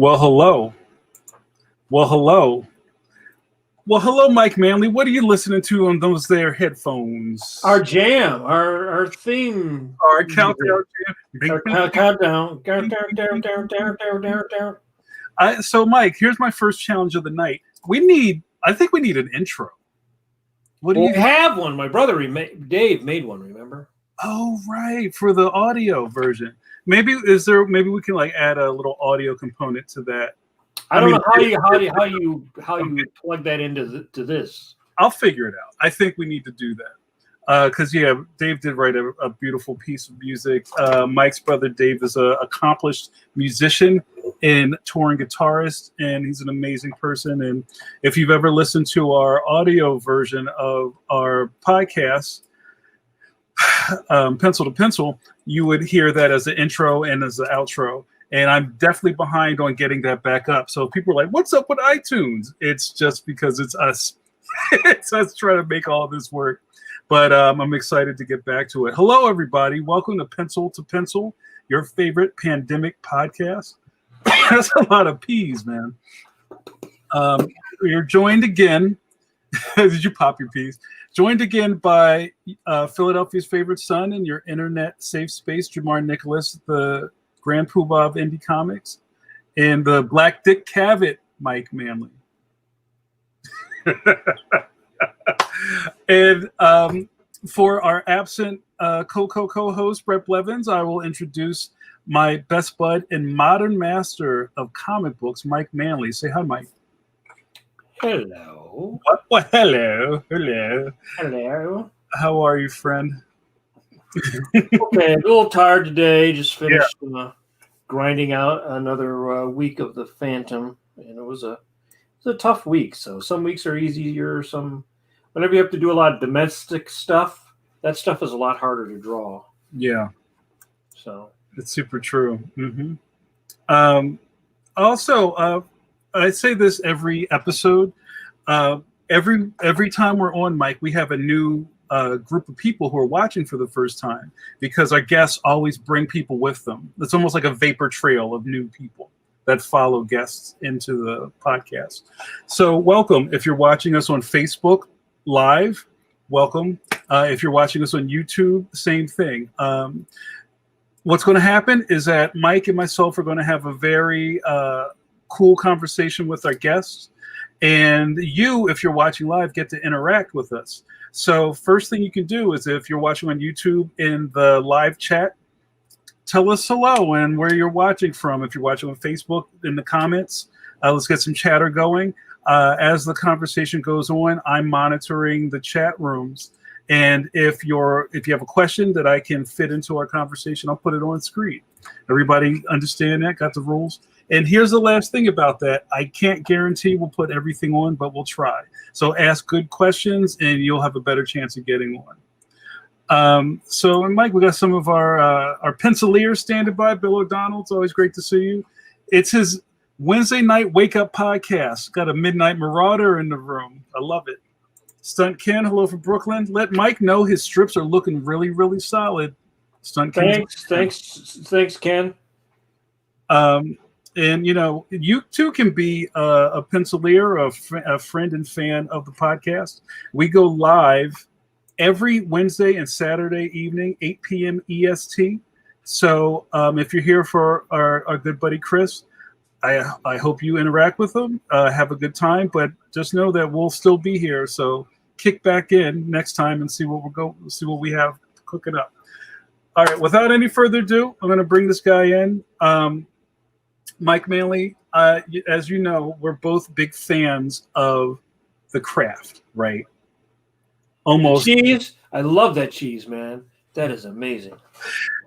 Well, hello. Well, hello. Well, hello, Mike Manley. What are you listening to on those there headphones? Our jam, our theme. Our countdown jam. Our countdown. So, Mike, here's my first challenge of the night. I think we need an intro. What do you have one? My brother Dave made one, remember? Oh, right, for the audio version. Maybe we can like add a little audio component to that. I don't know how you plug that into this. I'll figure it out. I think we need to do that because Dave did write a beautiful piece of music. Mike's brother Dave is an accomplished musician and touring guitarist, and he's an amazing person. And if you've ever listened to our audio version of our podcast, Pencil to Pencil, you would hear that as an intro and as an outro. And I'm definitely behind on getting that back up. So people are like, what's up with iTunes? It's just because it's us. It's us trying to make all this work. But I'm excited to get back to it. Hello, everybody. Welcome to Pencil to Pencil, your favorite pandemic podcast. That's a lot of P's, man. You're joined again. Did you pop your P's? Joined again by Philadelphia's favorite son and your internet safe space, Jamar Nicholas, the Grand Poobah of indie comics, and the Black Dick Cavett, Mike Manley. And for our absent co-host, Brett Blevins, I will introduce my best bud and modern master of comic books, Mike Manley. Say hi, Mike. Hello. Well, hello. Hello. How are you, friend? Okay, a little tired today. Just finished grinding out another week of the Phantom, and it was a tough week. So some weeks are easier. Whenever you have to do a lot of domestic stuff, that stuff is a lot harder to draw. Yeah. So it's super true. Mm-hmm. Also, I say this every episode. Every time we're on, Mike, we have a new group of people who are watching for the first time because our guests always bring people with them. It's almost like a vapor trail of new people that follow guests into the podcast. So welcome. If you're watching us on Facebook Live, welcome. If you're watching us on YouTube, same thing. What's going to happen is that Mike and myself are going to have a very cool conversation with our guests. And you, if you're watching live, get to interact with us. So first thing you can do is if you're watching on YouTube in the live chat, tell us hello and where you're watching from. If you're watching on Facebook, in the comments, let's get some chatter going. As the conversation goes on, I'm monitoring the chat rooms. And if you have a question that I can fit into our conversation, I'll put it on screen. Everybody understand that? Got the rules? And here's the last thing about that. I can't guarantee we'll put everything on, but we'll try. So ask good questions and you'll have a better chance of getting on. So, Mike, we got some of our penciliers standing by. Bill O'Donnell, it's always great to see you. It's his Wednesday night wake-up podcast. Got a Midnight Marauder in the room. I love it. Stunt Ken, hello from Brooklyn. Let Mike know his strips are looking really, really solid. Stunt Ken. Thanks, Ken. And, you too can be a pencilier, a friend and fan of the podcast. We go live every Wednesday and Saturday evening, 8 p.m. EST. So if you're here for our good buddy Chris, I hope you interact with him, have a good time. But just know that we'll still be here. So kick back in next time and see what we have cooking up. All right, without any further ado, I'm going to bring this guy in. Mike Manley, as you know, we're both big fans of the craft, right? Almost cheese. I love that cheese, man. That is amazing.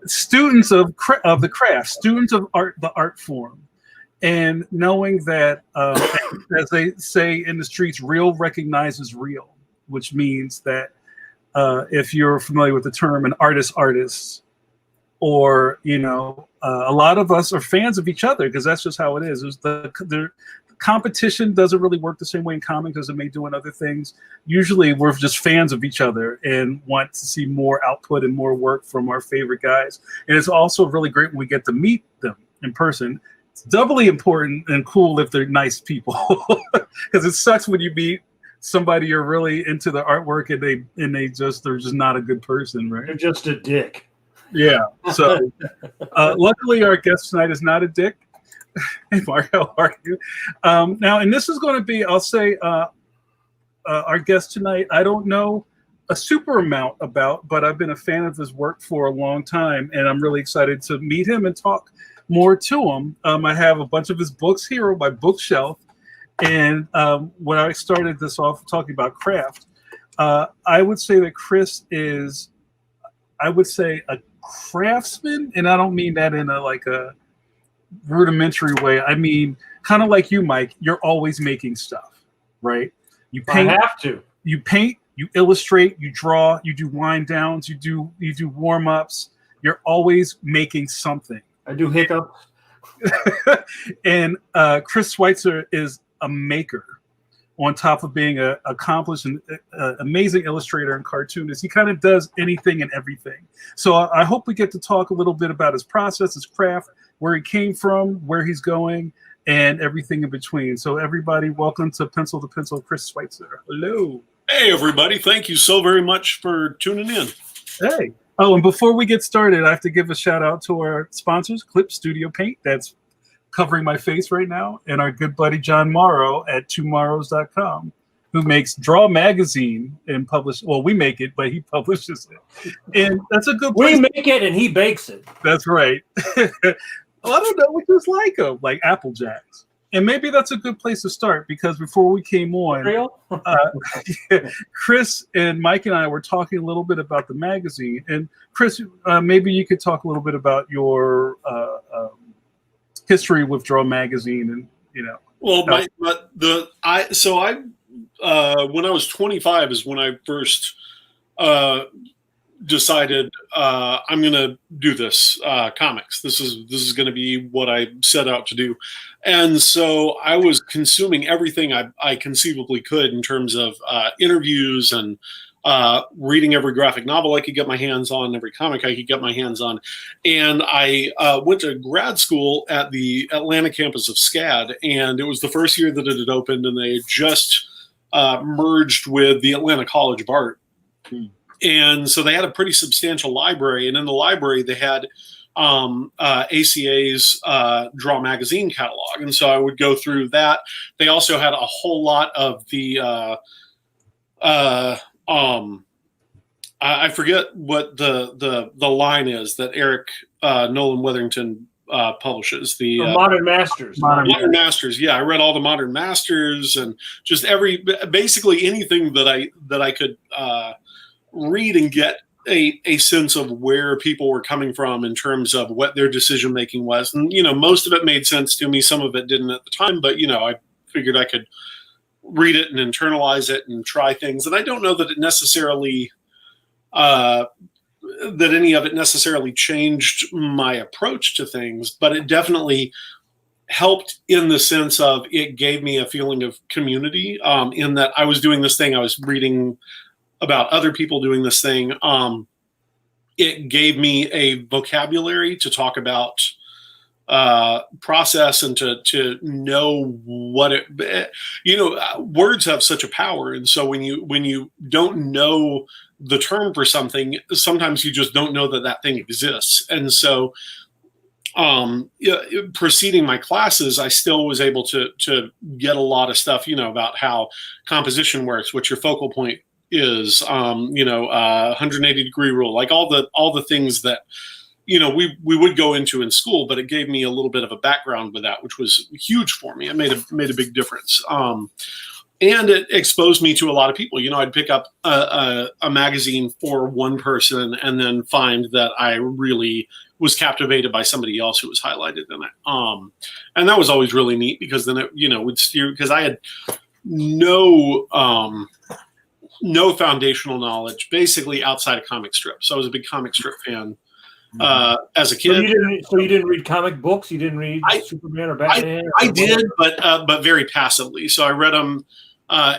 Students of the craft, students of art, the art form, and knowing that, as they say in the streets, real recognizes real, which means that if you're familiar with the term, an artist. Or, a lot of us are fans of each other because that's just how it is. The competition doesn't really work the same way in comics as it may do in other things. Usually we're just fans of each other and want to see more output and more work from our favorite guys. And it's also really great when we get to meet them in person It's doubly important and cool if they're nice people, because it sucks when you meet somebody you're really into the artwork and they're just not a good person, right? They're just a dick. Yeah. So luckily our guest tonight is not a dick. Hey Mark, how are you? Now, and this is going to be, I'll say, our guest tonight, I don't know a super amount about, but I've been a fan of his work for a long time, and I'm really excited to meet him and talk more to him. I have a bunch of his books here on my bookshelf, and when I started this off talking about craft, I would say that Chris is, I would say, a craftsman, and I don't mean that in a rudimentary way. I mean, kind of like you, Mike, you're always making stuff, right? You paint, I have to. You paint, you illustrate, you draw, you do wind downs, you do warm-ups. You're always making something. I do hiccups. And Chris Schweizer is a maker, on top of being an accomplished and amazing illustrator and cartoonist. He kind of does anything and everything. So I hope we get to talk a little bit about his process, his craft, where he came from, where he's going, and everything in between. So everybody, welcome to Pencil to Pencil, Chris Schweizer. Hello. Hey, everybody. Thank you so very much for tuning in. Hey. Oh, and before we get started, I have to give a shout out to our sponsors, Clip Studio Paint. That's covering my face right now, and our good buddy John Morrow at twomorrows.com, who makes Draw Magazine and we make it, but he publishes it. And that's a good place. We make it and he bakes it. That's right. Well, I don't know, we just like them, like Apple Jacks. And maybe that's a good place to start, because before we came on, Chris and Mike and I were talking a little bit about the magazine. And Chris, maybe you could talk a little bit about your history with Withdrawal magazine, and Well, when I was 25 is when I first decided I'm going to do this comics. This is going to be what I set out to do, and so I was consuming everything I conceivably could in terms of interviews and reading every graphic novel I could get my hands on, every comic I could get my hands on. And I went to grad school at the Atlanta campus of SCAD, and it was the first year that it had opened, and they had just merged with the Atlanta College of Art. And so they had a pretty substantial library, and in the library they had ACA's Draw Magazine catalog. And so I would go through that. They also had a whole lot of the I forget what the line is that Eric Nolan Weatherington publishes. The Modern Masters. Modern Masters. Yeah, I read all the Modern Masters and just basically anything that I could read and get a sense of where people were coming from in terms of what their decision making was. And most of it made sense to me. Some of it didn't at the time, but I figured I could read it and internalize it and try things. And I don't know that it necessarily that any of it necessarily changed my approach to things, but it definitely helped in the sense of it gave me a feeling of community, in that I was doing this thing, I was reading about other people doing this thing. It gave me a vocabulary to talk about process and to know what it, words have such a power. And so when you don't know the term for something, sometimes you just don't know that thing exists. And so preceding my classes, I still was able to get a lot of stuff, about how composition works, what your focal point is, 180 degree rule, like all the things that we would go into in school, but it gave me a little bit of a background with that, which was huge for me. It made a big difference. And it exposed me to a lot of people. I'd pick up a magazine for one person and then find that I really was captivated by somebody else who was highlighted in it. And that was always really neat, because then it, would steer, because I had no foundational knowledge basically outside of comic strips. So I was a big comic strip fan as a kid. So you didn't read comic books? You didn't read Superman or Batman? I did, but very passively. So I read them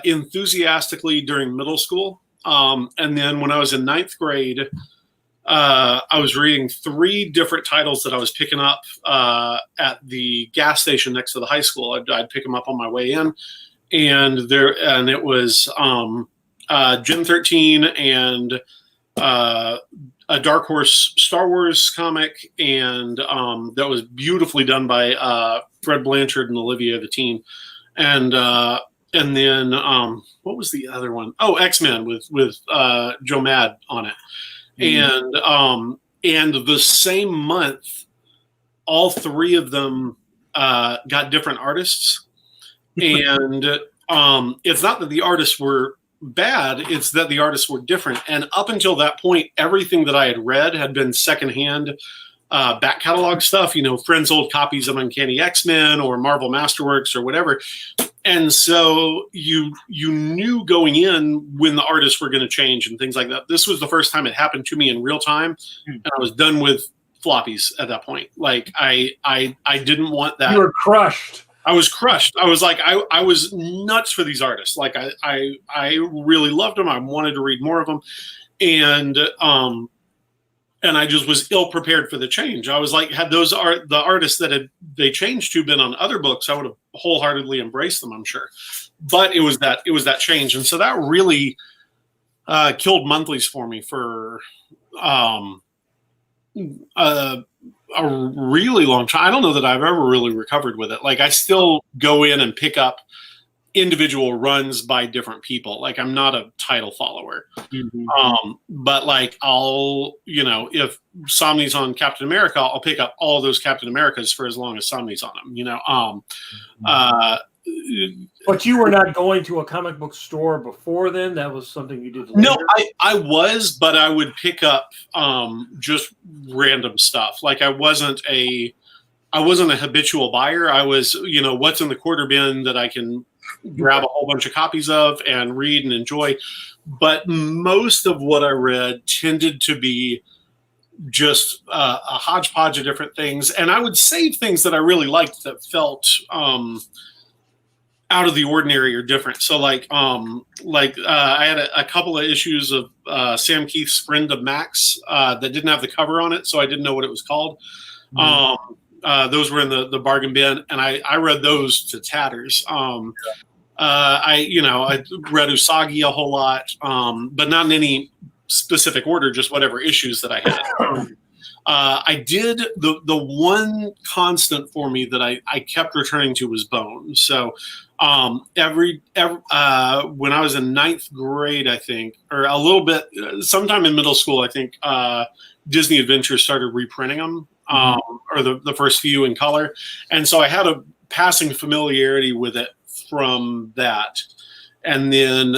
enthusiastically during middle school. And then when I was in ninth grade, I was reading 3 different titles that I was picking up at the gas station next to the high school. I'd pick them up on my way in, and it was Gen 13 and a Dark Horse Star Wars comic, and that was beautifully done by Fred Blanchard and Olivia the Teen, and then what was the other one? Oh, X-Men with Joe Mad on it. And the same month, all 3 of them got different artists. And it's not that the artists were bad, it's that the artists were different. And up until that point, everything that I had read had been secondhand back catalog stuff, friends' old copies of Uncanny X-Men or Marvel Masterworks or whatever. And so you knew going in when the artists were going to change and things like that. This was the first time it happened to me in real time, and I was done with floppies at that point. Like I didn't want that. You were crushed. I was crushed. I was like, I was nuts for these artists. Like I really loved them. I wanted to read more of them, and I just was ill prepared for the change. I was like, had the artists that they changed to been on other books, I would have wholeheartedly embraced them, I'm sure. But it was that change, and so that really killed monthlies for me for a really long time. I don't know that I've ever really recovered with it. Like I still go in and pick up individual runs by different people. Like I'm not a title follower. But like I'll, if Somni's on Captain America, I'll pick up all those Captain Americas for as long as Somni's on them, But you were not going to a comic book store before then? That was something you did later? No, I was, but I would pick up just random stuff. Like I wasn't a habitual buyer. I was, what's in the quarter bin that I can grab a whole bunch of copies of and read and enjoy. But most of what I read tended to be just a hodgepodge of different things. And I would save things that I really liked that felt out of the ordinary or different. So I had a couple of issues of Sam Keith's Friend of Max that didn't have the cover on it, so I didn't know what it was called. Those were in the bargain bin, and I read those to tatters. I read Usagi a whole lot, but not in any specific order, just whatever issues that I had. I did the one constant for me that I kept returning to was Bone. So every when I was in 9th grade, I think, or a little bit, sometime in middle school, I think Disney Adventures started reprinting them, or the first few in color. And so I had a passing familiarity with it from that. And then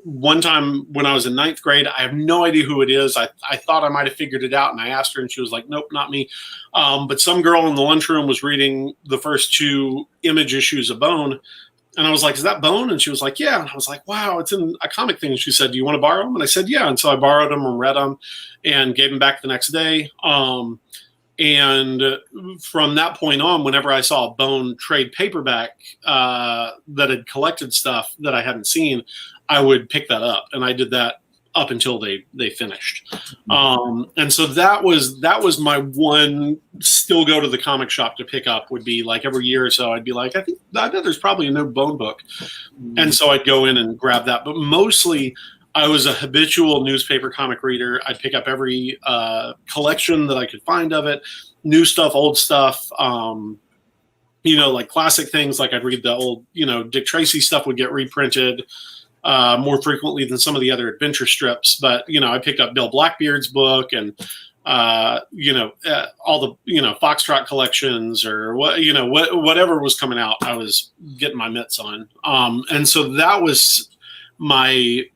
one time when I was in 9th grade, I have no idea who it is. I thought I might have figured it out, and I asked her, and she was like, nope, not me. But some girl in the lunchroom was reading the first 2 Image issues of Bone. And I was like, is that Bone? And she was like, yeah. And I was like, wow, it's in a comic thing. And she said, do you want to borrow them? And I said, yeah. And so I borrowed them and read them and gave them back the next day. And from that point on, whenever I saw a Bone trade paperback that had collected stuff that I hadn't seen, I would pick that up. And I did that up until they finished. And so that was my one still go to the comic shop to pick up, would be like every year or so I'd be like, I bet there's probably a new Bone book. And so I'd go in and grab that. But mostly I was a habitual newspaper comic reader. I'd pick up every collection that I could find of it, new stuff, old stuff, like classic things. Like I'd read the old, Dick Tracy stuff would get reprinted more frequently than some of the other adventure strips. But, I picked up Bill Blackbeard's book and, all the, Foxtrot collections or whatever was coming out, I was getting my mitts on. And so that was my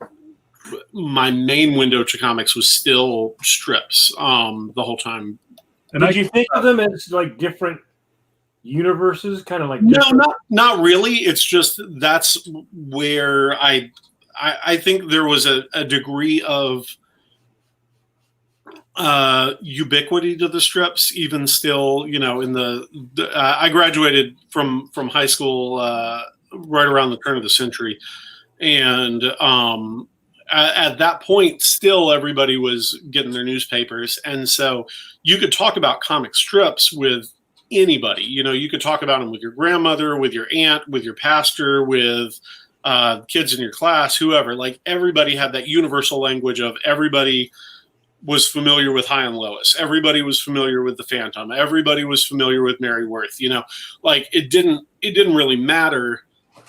main window to comics was still strips the whole time. And did you think of them as like different universes, kind of like no, not really. It's just that's where I think there was a degree of ubiquity to the strips, even still. In the I graduated from high school right around the turn of the century, and at that point, still everybody was getting their newspapers. And so you could talk about comic strips with anybody. You could talk about them with your grandmother, with your aunt, with your pastor, with kids in your class, whoever. Like, everybody had that universal language of everybody was familiar with High and Lois. Everybody was familiar with the Phantom. Everybody was familiar with Mary Worth. Like, it didn't really matter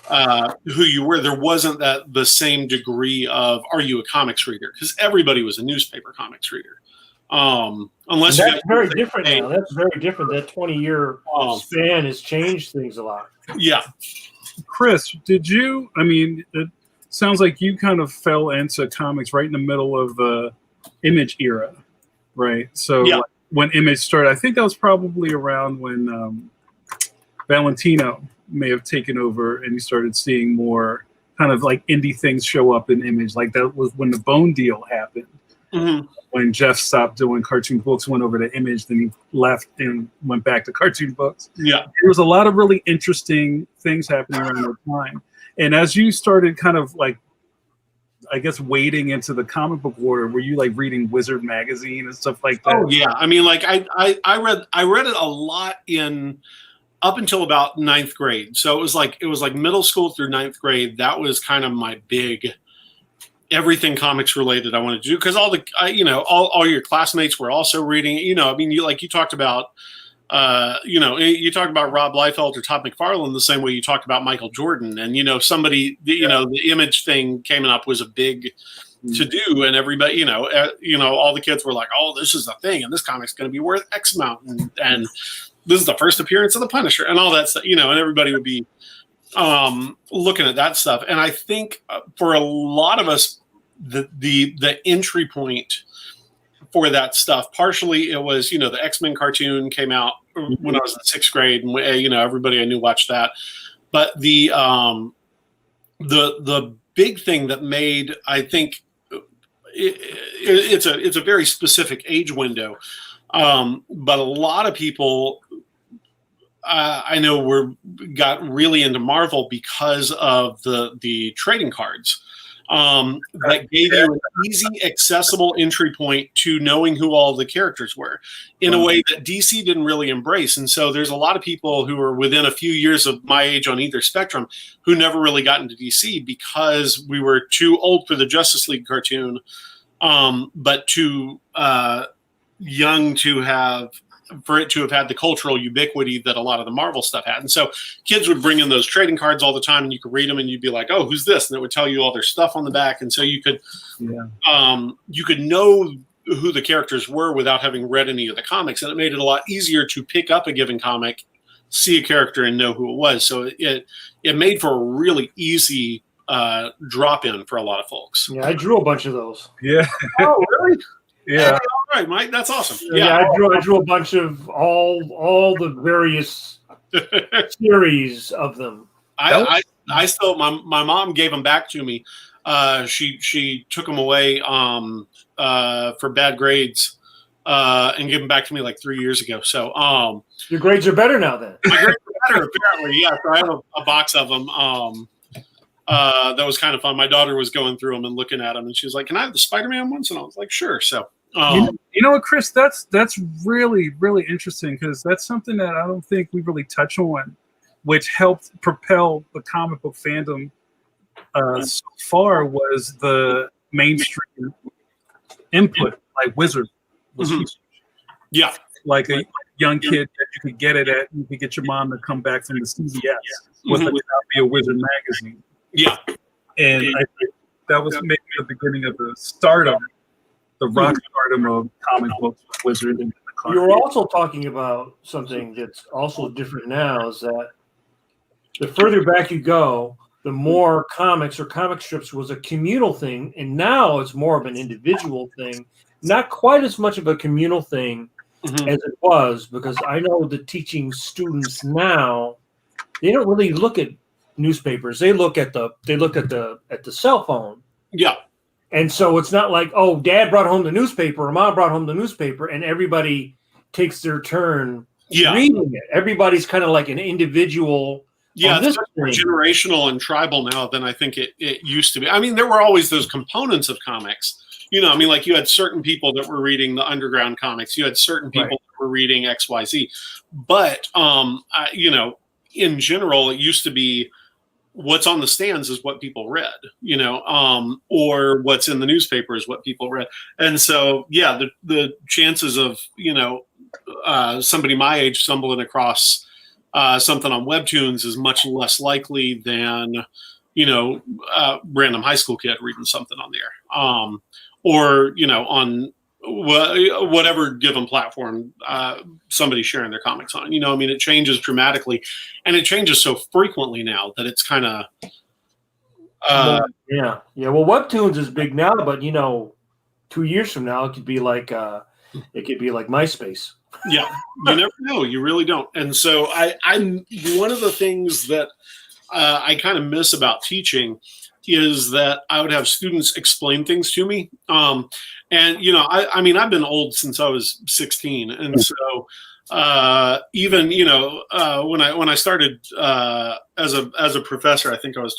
who you were. There wasn't the same degree of, are you a comics reader? Because everybody was a newspaper comics reader. Unless that's very different now. That's very different. That 20-year span has changed things a lot. Yeah. Chris, it sounds like you kind of fell into comics right in the middle of the Image era, right? So yeah. Like, when Image started, I think that was probably around when Valentino may have taken over and you started seeing more kind of like indie things show up in Image. Like, that was when the Bone deal happened. Mm-hmm. When Jeff stopped doing cartoon books, went over to Image, then he left and went back to cartoon books. Yeah. There was a lot of really interesting things happening around that time. And as you started kind of like, I guess, wading into the comic book world, were you like reading Wizard magazine and stuff like that? Oh yeah. I mean, like I read it a lot up until about 9th grade. So it was like middle school through 9th grade. That was kind of my big everything comics related I wanted to do, because all your classmates were also reading. You talked about you talk about Rob Liefeld or Todd McFarlane the same way you talked about Michael Jordan, and the Image thing came up was a big to do, and everybody all the kids were like, oh, this is the thing, and this comic's going to be worth X amount, and this is the first appearance of the Punisher and all that stuff, and everybody would be looking at that stuff. And I think for a lot of us, the entry point for that stuff, partially it was, the X-Men cartoon came out when I was in 6th grade, and everybody I knew watched that. But the big thing that made, I think, it's a very specific age window, but a lot of people I know got really into Marvel because of the trading cards. That gave you an easy, accessible entry point to knowing who all the characters were in a way that DC didn't really embrace. And so there's a lot of people who are within a few years of my age on either spectrum who never really got into DC because we were too old for the Justice League cartoon, but too young for it to have had the cultural ubiquity that a lot of the Marvel stuff had. And so kids would bring in those trading cards all the time, and you could read them and you'd be like, oh, who's this? And it would tell you all their stuff on the back. And so you could know who the characters were without having read any of the comics. And it made it a lot easier to pick up a given comic, see a character, and know who it was. So it made for a really easy drop in for a lot of folks. Yeah, I drew a bunch of those. Yeah. Oh, really? Yeah. Hey, all right, Mike. That's awesome. Yeah, I drew a bunch of all the various series of them. I still my mom gave them back to me. She took them away for bad grades and gave them back to me like 3 years ago. So your grades are better now then. My grades are better apparently. Yeah, so I have a box of them. That was kind of fun. My daughter was going through them and looking at them, and she was like, "Can I have the Spider-Man ones?" And I was like, "Sure." So. You know what, Chris? That's really, really interesting, because that's something that I don't think we really touch on, which helped propel the comic book fandom so far, was the mainstream input, like Wizard was huge. Yeah, like a young kid that you could get it at. You could get your mom to come back from the CVS with be a Wizard magazine. Yeah, and I think that was maybe the beginning of the stardom. The rock stardom of comic books with Wizard. And you're also talking about something that's also different now, is that the further back you go, the more comics or comic strips was a communal thing, and now it's more of an individual thing. Not quite as much of a communal thing as it was, because I know that teaching students now, they don't really look at newspapers. They look at the cell phone. Yeah. And so it's not like, oh, Dad brought home the newspaper or Mom brought home the newspaper, and everybody takes their turn reading it. Everybody's kind of like an individual Yeah, it's much more generational and tribal now than I think it used to be. I mean, there were always those components of comics. You know, I mean, like you had certain people that were reading the underground comics. You had certain people that were reading XYZ. But, you know, in general, it used to be what's on the stands is what people read, you know, or what's in the newspaper is what people read. And so, yeah, the chances of, you know, somebody my age stumbling across something on Webtoons is much less likely than, you know, random high school kid reading something on there, or, you know, on whatever given platform somebody's sharing their comics on. You know, I mean, it changes dramatically, and it changes so frequently now that it's kind of yeah. Well, Webtoons is big now, but you know, 2 years from now, it could be like MySpace. Yeah, you never know. You really don't. And so I'm one of the things that I kind of miss about teaching is that I would have students explain things to me. And, you know, I mean, I've been old since I was 16. And so even, you know, when I started as a professor, I think I was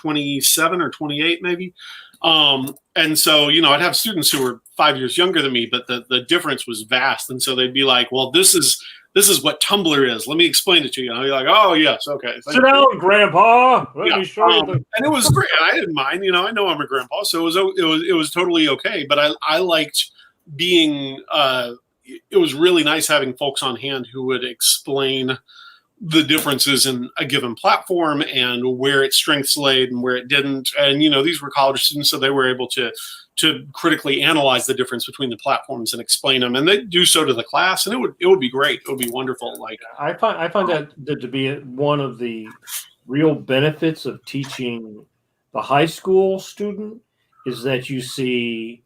27 or 28 maybe. And so, you know, I'd have students who were 5 years younger than me, but the difference was vast. And so they'd be like, well, this is what Tumblr is. Let me explain it to you. And I'd be like, oh, yes. Okay. Sit down, Grandpa. Let me show you. And it was great. I didn't mind, you know, I know I'm a grandpa, so it was totally okay. But I liked being, it was really nice having folks on hand who would explain the differences in a given platform and where its strengths laid and where it didn't. And, you know, these were college students, so they were able to critically analyze the difference between the platforms and explain them. And they do so to the class, and it would be great. It would be wonderful. Like I find that to be one of the real benefits of teaching the high school student is that you see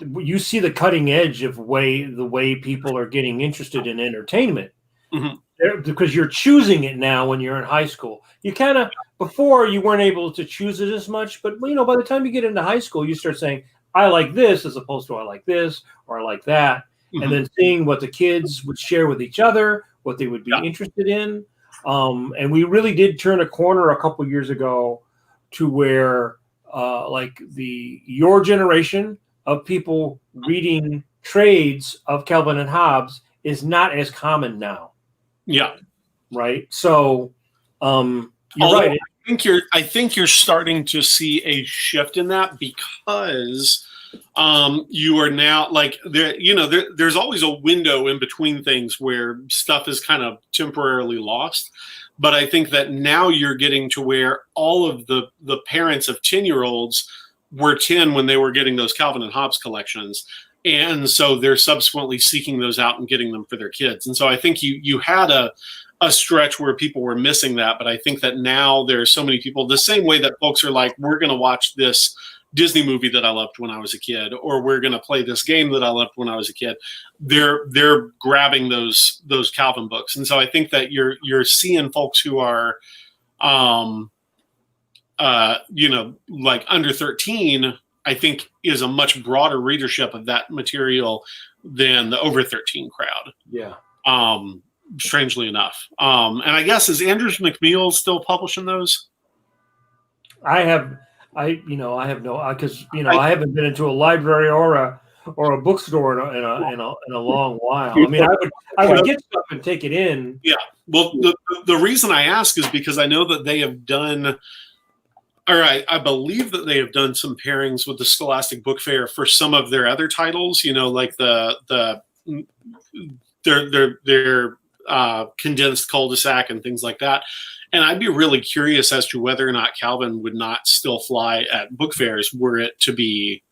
the cutting edge of the way people are getting interested in entertainment. Mm-hmm. Because you're choosing it now when you're in high school. You kind of, before you weren't able to choose it as much, but you know, by the time you get into high school, you start saying, I like this as opposed to I like this or I like that. Mm-hmm. And then seeing what the kids would share with each other, what they would be interested in. And we really did turn a corner a couple years ago to where like your generation of people reading trades of Calvin and Hobbes is not as common now. Yeah. Right. So you're right. I think you're starting to see a shift in that because you are now like there, you know, there's always a window in between things where stuff is kind of temporarily lost. But I think that now you're getting to where all of the parents of 10-year-olds were 10 when they were getting those Calvin and Hobbes collections. And so they're subsequently seeking those out and getting them for their kids. And so I think you had a stretch where people were missing that. But I think that now there are so many people, the same way that folks are like, we're going to watch this Disney movie that I loved when I was a kid, or we're going to play this game that I loved when I was a kid. They're grabbing those Calvin books. And so I think that you're seeing folks who are, you know, like under 13, I think is a much broader readership of that material than the over 13 crowd. Yeah. Strangely enough. And I guess, is Andrews McMeel still publishing those? I have no, because, you know, I haven't been into a library or a bookstore in a long while. I mean, I would get stuff and take it in. Yeah. Well, the reason I ask is because I know that they have done, or I believe that they have done some pairings with the Scholastic Book Fair for some of their other titles, you know, like their condensed cul-de-sac and things like that. And I'd be really curious as to whether or not Calvin would not still fly at book fairs were it to be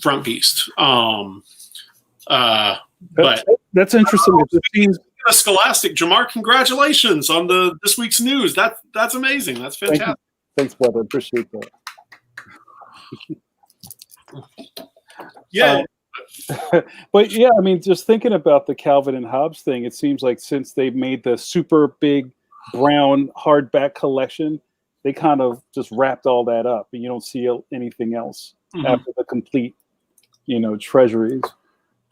front piece. But that's interesting. Scholastic, Jamar, congratulations on this week's news. That's amazing. That's fantastic. Thanks, brother. Appreciate that. Yeah. But yeah, I mean, just thinking about the Calvin and Hobbes thing, it seems like since they've made the super big brown hardback collection, they kind of just wrapped all that up, and you don't see anything else after the complete, you know, treasuries.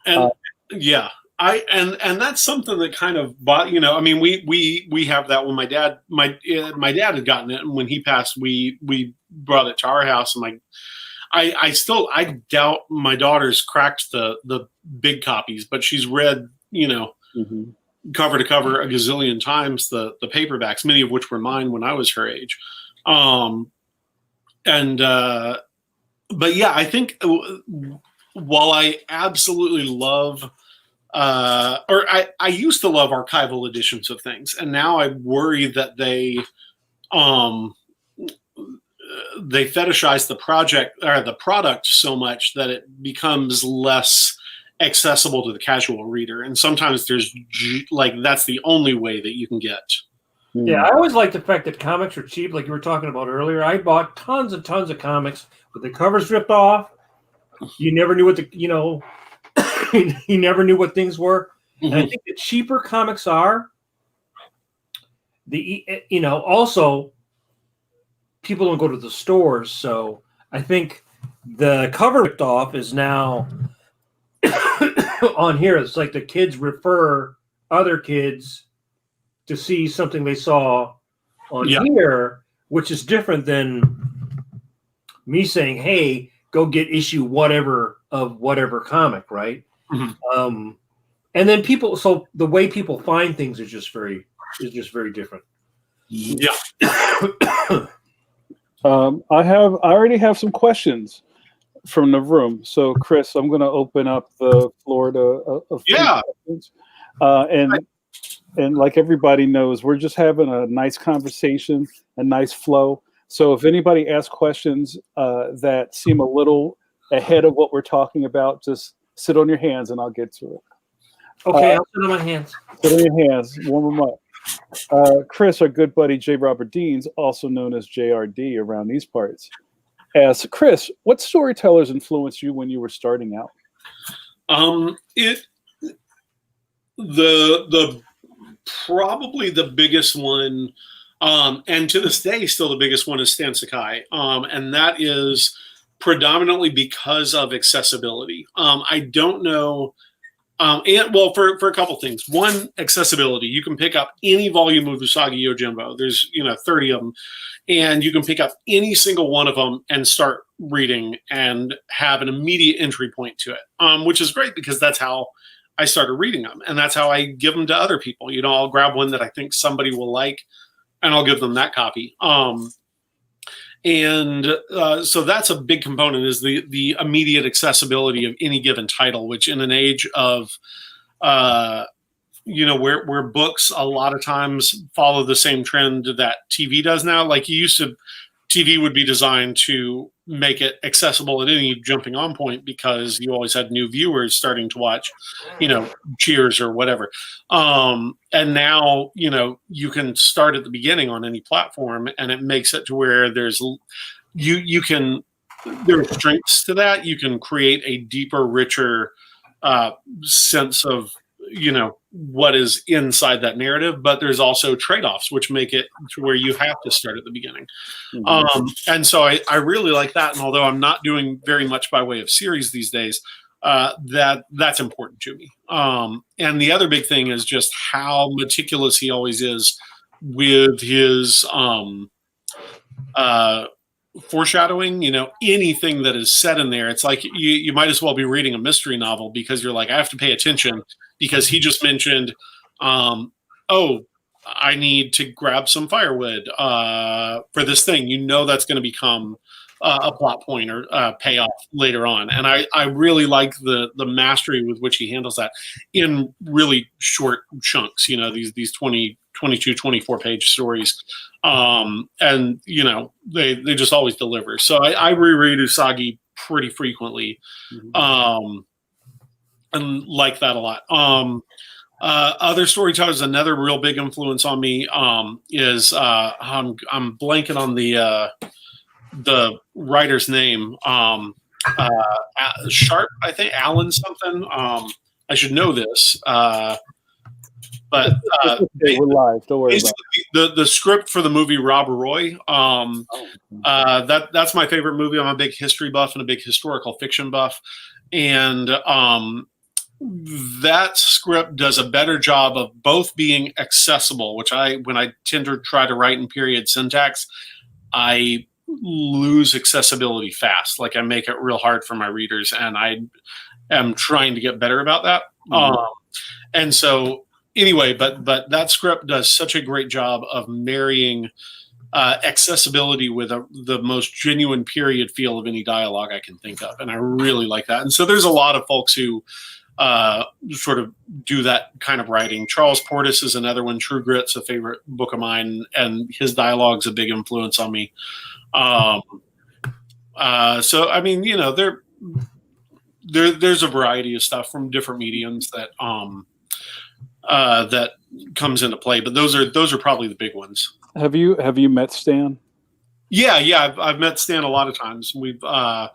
And yeah, and that's something that kind of bought, I mean, we have that when my dad had gotten it, and when he passed, we brought it to our house, and like I doubt my daughter's cracked the big copies, but she's read, Mm-hmm. cover to cover a gazillion times the paperbacks, many of which were mine when I was her age. But yeah, I think while I absolutely love, I used to love archival editions of things, and now I worry that they fetishize the project or the product so much that it becomes less accessible to the casual reader. And sometimes there's that's the only way that you can get. Yeah, I always like the fact that comics are cheap, like you were talking about earlier. I bought tons and tons of comics with the covers ripped off. You never knew what you never knew what things were. Mm-hmm. And I think the cheaper comics are, also people don't go to the stores, so I think the cover ripped off is now on here. It's like the kids refer other kids to see something they saw on here, which is different than me saying, hey, go get issue whatever of whatever comic, right? Mm-hmm. And then so the way people find things is just very different. Yeah. I already have some questions from the room. So Chris, I'm going to open up the floor to a few questions. And like everybody knows, we're just having a nice conversation, a nice flow. So if anybody asks questions that seem a little ahead of what we're talking about, just sit on your hands and I'll get to it. Okay, I'll sit on my hands. Sit on your hands, warm them up. Chris, our good buddy J. Robert Deans, also known as JRD around these parts, asks, Chris, what storytellers influenced you when you were starting out? The probably the biggest one, and to this day still the biggest one, is Stan Sakai, and that is predominantly because of accessibility. I don't know, for a couple things. One, accessibility. You can pick up any volume of Usagi Yojimbo. There's 30 of them, and you can pick up any single one of them and start reading and have an immediate entry point to it, which is great because that's how I started reading them, and that's how I give them to other people. I'll grab one that I think somebody will like, and I'll give them that copy. So that's a big component, is the immediate accessibility of any given title, which in an age of, where books a lot of times follow the same trend that TV does now. Like TV would be designed to make it accessible at any jumping on point because you always had new viewers starting to watch, Cheers or whatever. And now, you can start at the beginning on any platform, and it makes it to where there's strengths to that. You can create a deeper, richer sense of, what is inside that narrative, but there's also trade-offs which make it to where you have to start at the beginning. Mm-hmm. And so I really like that. And although I'm not doing very much by way of series these days, that's important to me. And the other big thing is just how meticulous he always is with his foreshadowing. Anything that is said in there, it's like you might as well be reading a mystery novel, because you're like, I have to pay attention because he just mentioned, I need to grab some firewood for this thing. That's going to become a plot point or payoff later on. And I really like the mastery with which he handles that in really short chunks, these 20, 22, 24 page stories. And they just always deliver. So I reread Usagi pretty frequently. Mm-hmm. And like that a lot. Other storytellers, another real big influence on me is I'm blanking on the writer's name. Sharp, I think, Alan something. I should know this. But we're live. Don't worry about it. The script for the movie Rob Roy. That's my favorite movie. I'm a big history buff and a big historical fiction buff, and that script does a better job of both being accessible, which when I tend to try to write in period syntax, I lose accessibility fast. Like I make it real hard for my readers, and I am trying to get better about that. And so anyway, but that script does such a great job of marrying accessibility with the most genuine period feel of any dialogue I can think of. And I really like that. And so there's a lot of folks who sort of do that kind of writing. Charles Portis is another one. True Grit's a favorite book of mine, and his dialogue's a big influence on me. So, I mean, you know, there's a variety of stuff from different mediums that that comes into play, but those are probably the big ones. Have you met Stan? Yeah, I've met Stan a lot of times. I'm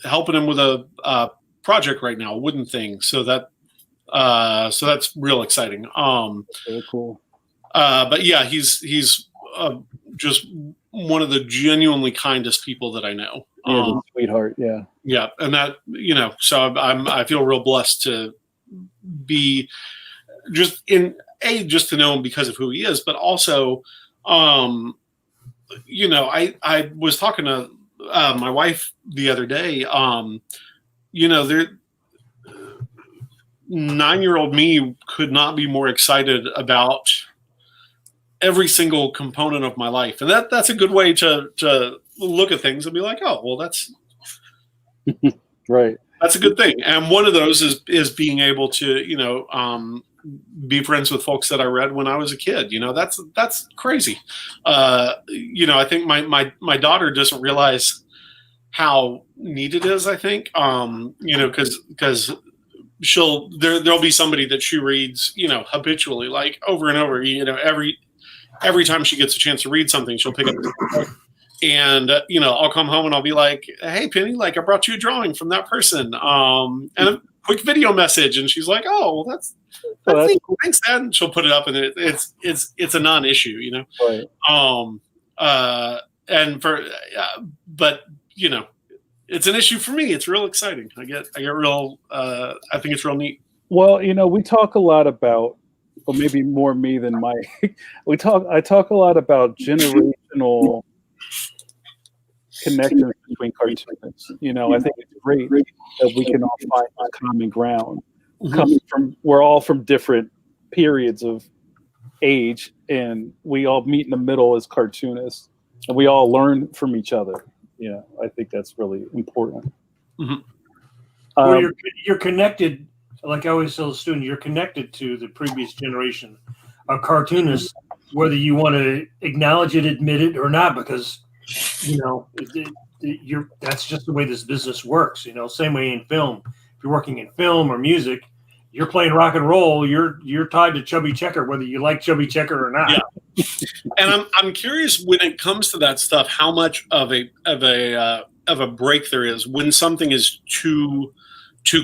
helping him with a project right now, a wooden thing. So that's real exciting. Very cool. But yeah, he's just one of the genuinely kindest people that I know. Sweetheart. Yeah. Yeah, and that, you know, so I feel real blessed to be just to know him because of who he is, but also, you know, I was talking to my wife the other day. You know, 9-year-old me could not be more excited about every single component of my life, and that's a good way to look at things and be like, oh, well, that's right. That's a good thing. And one of those is being able to, you know, be friends with folks that I read when I was a kid. You know, that's crazy. You know, I think my daughter doesn't realize how neat it is, I think. You know, because there'll be somebody that she reads, you know, habitually, like over and over, you know, every time she gets a chance to read something, she'll pick up the book. And, you know, I'll come home and I'll be like, hey, Penny, like I brought you a drawing from that person. And a quick video message. And she's like, oh, well, that's neat. Cool. Thanks, Dad. And she'll put it up, and it's a non-issue, you know? Right. But, you know, it's an issue for me. It's real exciting. I get real, I think it's real neat. Well, you know, we talk a lot about, or maybe more me than Mike. I talk a lot about generational connections between cartoonists. You know, I think it's great that we can all find a common ground. We're all from different periods of age, and we all meet in the middle as cartoonists, and we all learn from each other. You know, I think that's really important. Well, you're connected, like I always tell the student, you're connected to the previous generation of cartoonists, whether you want to acknowledge it, admit it, or not, because, you know, that's just the way this business works. You know, same way in film. If you're working in film or music, you're playing rock and roll, you're tied to Chubby Checker, whether you like Chubby Checker or not. Yeah. And I'm curious, when it comes to that stuff, how much of a break there is when something is too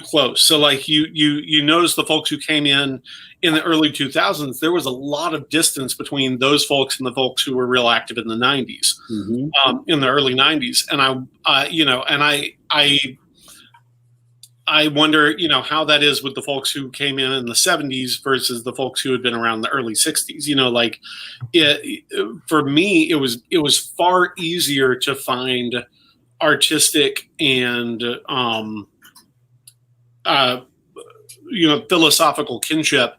close. So like you notice the folks who came in the early 2000s, there was a lot of distance between those folks and the folks who were real active in the 90s, in the early 90s. And I wonder, you know, how that is with the folks who came in the 70s versus the folks who had been around the early 60s. You know, like for me, it was far easier to find artistic and you know, philosophical kinship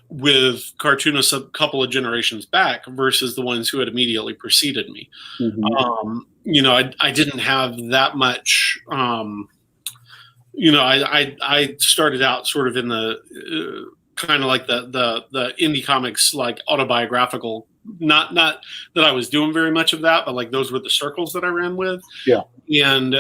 with cartoonists a couple of generations back versus the ones who had immediately preceded me. You know, I didn't have that much. You know, I started out sort of in the kind of like the indie comics, like autobiographical. Not that I was doing very much of that, but like those were the circles that I ran with. Yeah, and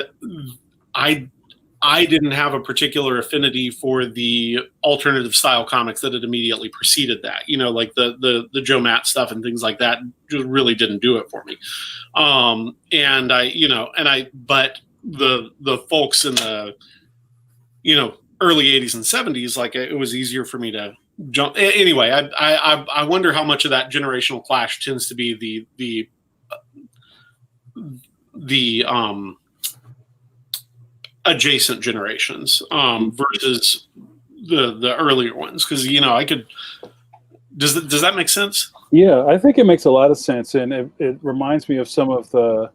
I didn't have a particular affinity for the alternative style comics that had immediately preceded that. You know, like the Joe Matt stuff and things like that just really didn't do it for me. But the folks in the, you know, early 80s and 70s, like it was easier for me to jump. Anyway, I wonder how much of that generational clash tends to be adjacent generations versus the earlier ones, because I could. Does that make sense? Yeah, I think it makes a lot of sense, and it reminds me of some of the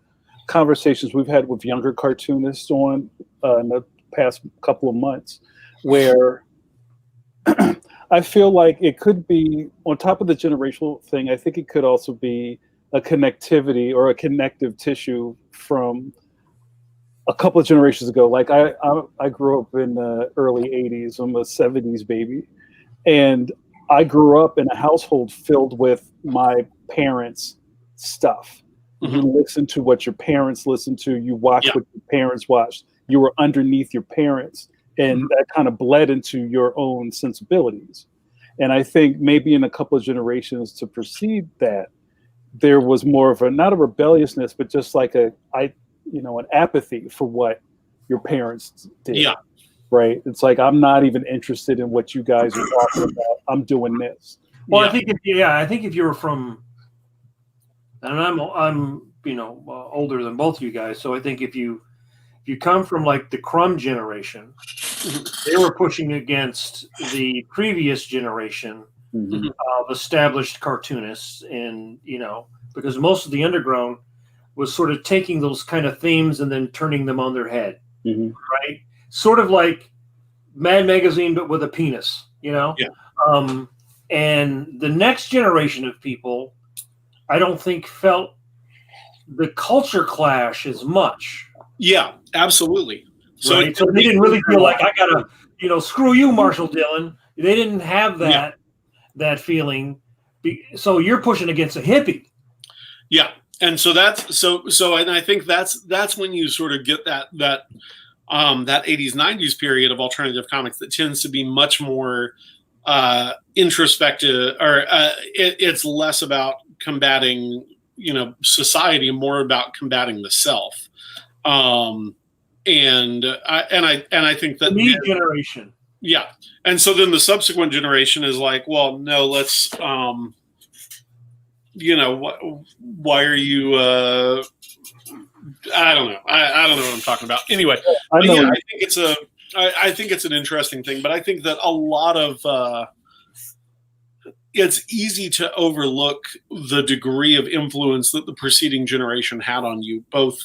conversations we've had with younger cartoonists in the past couple of months, where I feel like it could be, on top of the generational thing, I think it could also be a connectivity or a connective tissue from a couple of generations ago. Like I grew up in the early 80s. I'm a 70s baby. And I grew up in a household filled with my parents' stuff. You listen to what your parents listened to. You watch what your parents watched. You were underneath your parents. And that kind of bled into your own sensibilities. And I think maybe in a couple of generations to precede that, there was more of not a rebelliousness, but just like an apathy for what your parents did. Yeah. Right. It's like, I'm not even interested in what you guys are talking about. I'm doing this. Well, I think if you were from, and I'm older than both of you guys, so I think if you come from like the Crumb generation, they were pushing against the previous generation of established cartoonists, and because most of the underground was sort of taking those kind of themes and then turning them on their head, right? Sort of like Mad Magazine, but with a penis, Yeah. And the next generation of people, I don't think felt the culture clash as much. Yeah, absolutely. So, right? So they didn't really feel like I gotta, screw you, Marshall Dillon. They didn't have that feeling. So you're pushing against a hippie. Yeah, and so that's and I think that's when you sort of get that 80s 90s period of alternative comics that tends to be much more introspective, or it's less about combating society and more about combating the self. And I think that the generation. Yeah. And so then the subsequent generation is like, well, no, let's why are you I don't know. I don't know what I'm talking about. Anyway, I think it's an interesting thing, but I think that a lot of it's easy to overlook the degree of influence that the preceding generation had on you, both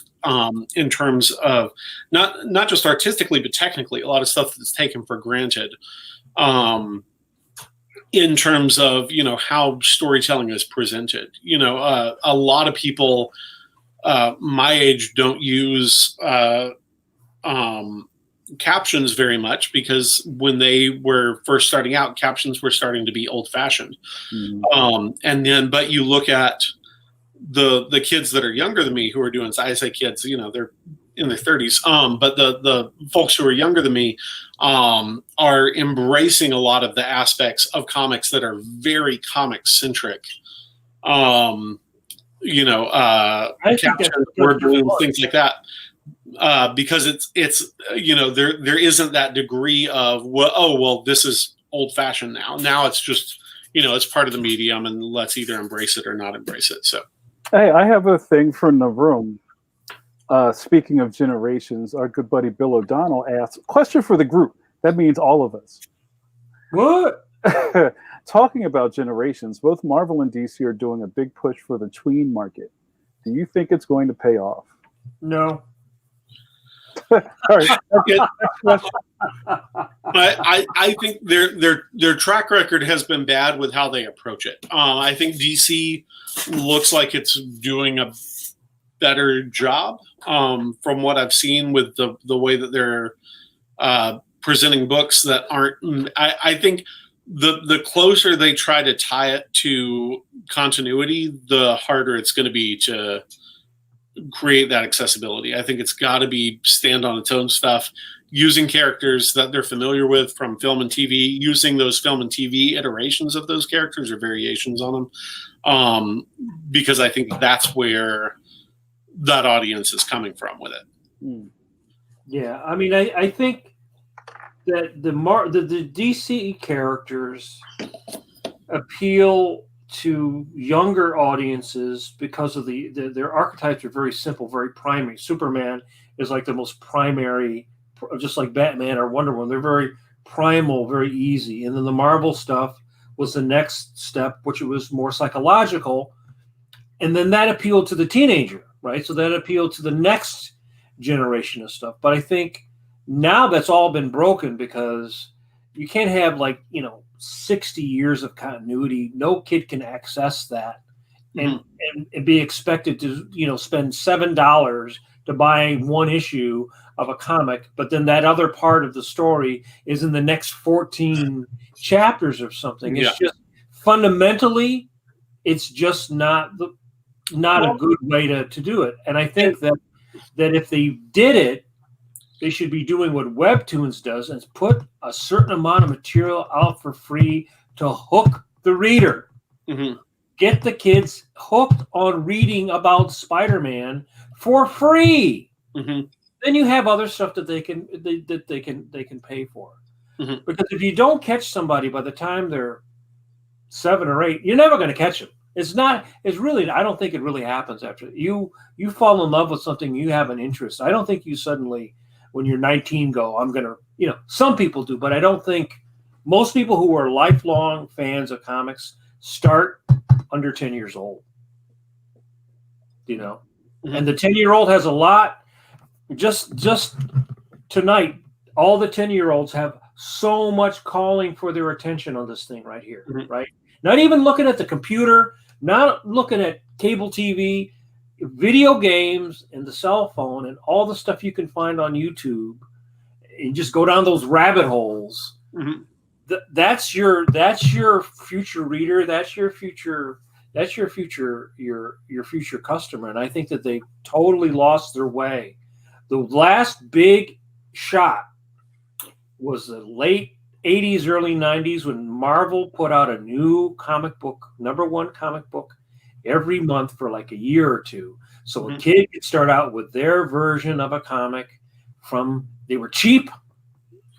in terms of not just artistically, but technically, a lot of stuff that's taken for granted. In terms of how storytelling is presented, a lot of people my age don't use captions very much, because when they were first starting out, captions were starting to be old-fashioned. But you look at the kids that are younger than me who are doing, I say kids, they're in their 30s, but the folks who are younger than me are embracing a lot of the aspects of comics that are very comic-centric. Captions, word balloons, things like that. Because it's there isn't that degree of this is old fashioned now. Now it's just it's part of the medium, and let's either embrace it or not embrace it. So, hey, I have a thing from the room. Speaking of generations, our good buddy Bill O'Donnell asks, question for the group. That means all of us. What? Talking about generations, both Marvel and DC are doing a big push for the tween market. Do you think it's going to pay off? No. All right. I think their track record has been bad with how they approach it. I think DC looks like it's doing a better job from what I've seen with the way that they're presenting books that aren't. I think the closer they try to tie it to continuity, the harder it's going to be to create that accessibility. I think it's got to be stand on its own stuff, using characters that they're familiar with from film and TV, using those film and TV iterations of those characters or variations on them, because I think that's where that audience is coming from with it. Yeah, I mean, I think that the DC characters appeal to younger audiences because of their archetypes are very simple, very primary. Superman is like the most primary just like Batman or Wonder Woman. They're very primal, very easy. And then the Marvel stuff was the next step, which was more psychological. And then that appealed to the teenager, right? So that appealed to the next generation of stuff. But I think now that's all been broken because you can't have 60 years of continuity. No kid can access that and be expected to, spend $7 to buy one issue of a comic, but then that other part of the story is in the next 14 chapters or something. It's just fundamentally, it's just not a good way to do it. And I think that if they did it, they should be doing what Webtoons does and put a certain amount of material out for free to hook the reader. Get the kids hooked on reading about Spider-Man for free. Then you have other stuff that they can pay for. Because if you don't catch somebody by the time they're 7 or 8, you're never going to catch them. I don't think it really happens after you fall in love with something, you have an interest. I don't think you suddenly, when you're 19, go, I'm going to, some people do, but I don't think most people who are lifelong fans of comics start under 10 years old, and the 10-year-old has a lot. Just tonight, all the 10-year-olds have so much calling for their attention on this thing right here, right? Not even looking at the computer, not looking at cable TV, video games and the cell phone and all the stuff you can find on YouTube, and just go down those rabbit holes. That's your future reader. That's your future customer. And I think that they totally lost their way. The last big shot was the late 80s, early 90s when Marvel put out a new comic book, #1 comic book every month for like a year or two. So a kid could start out with their version of a comic they were cheap,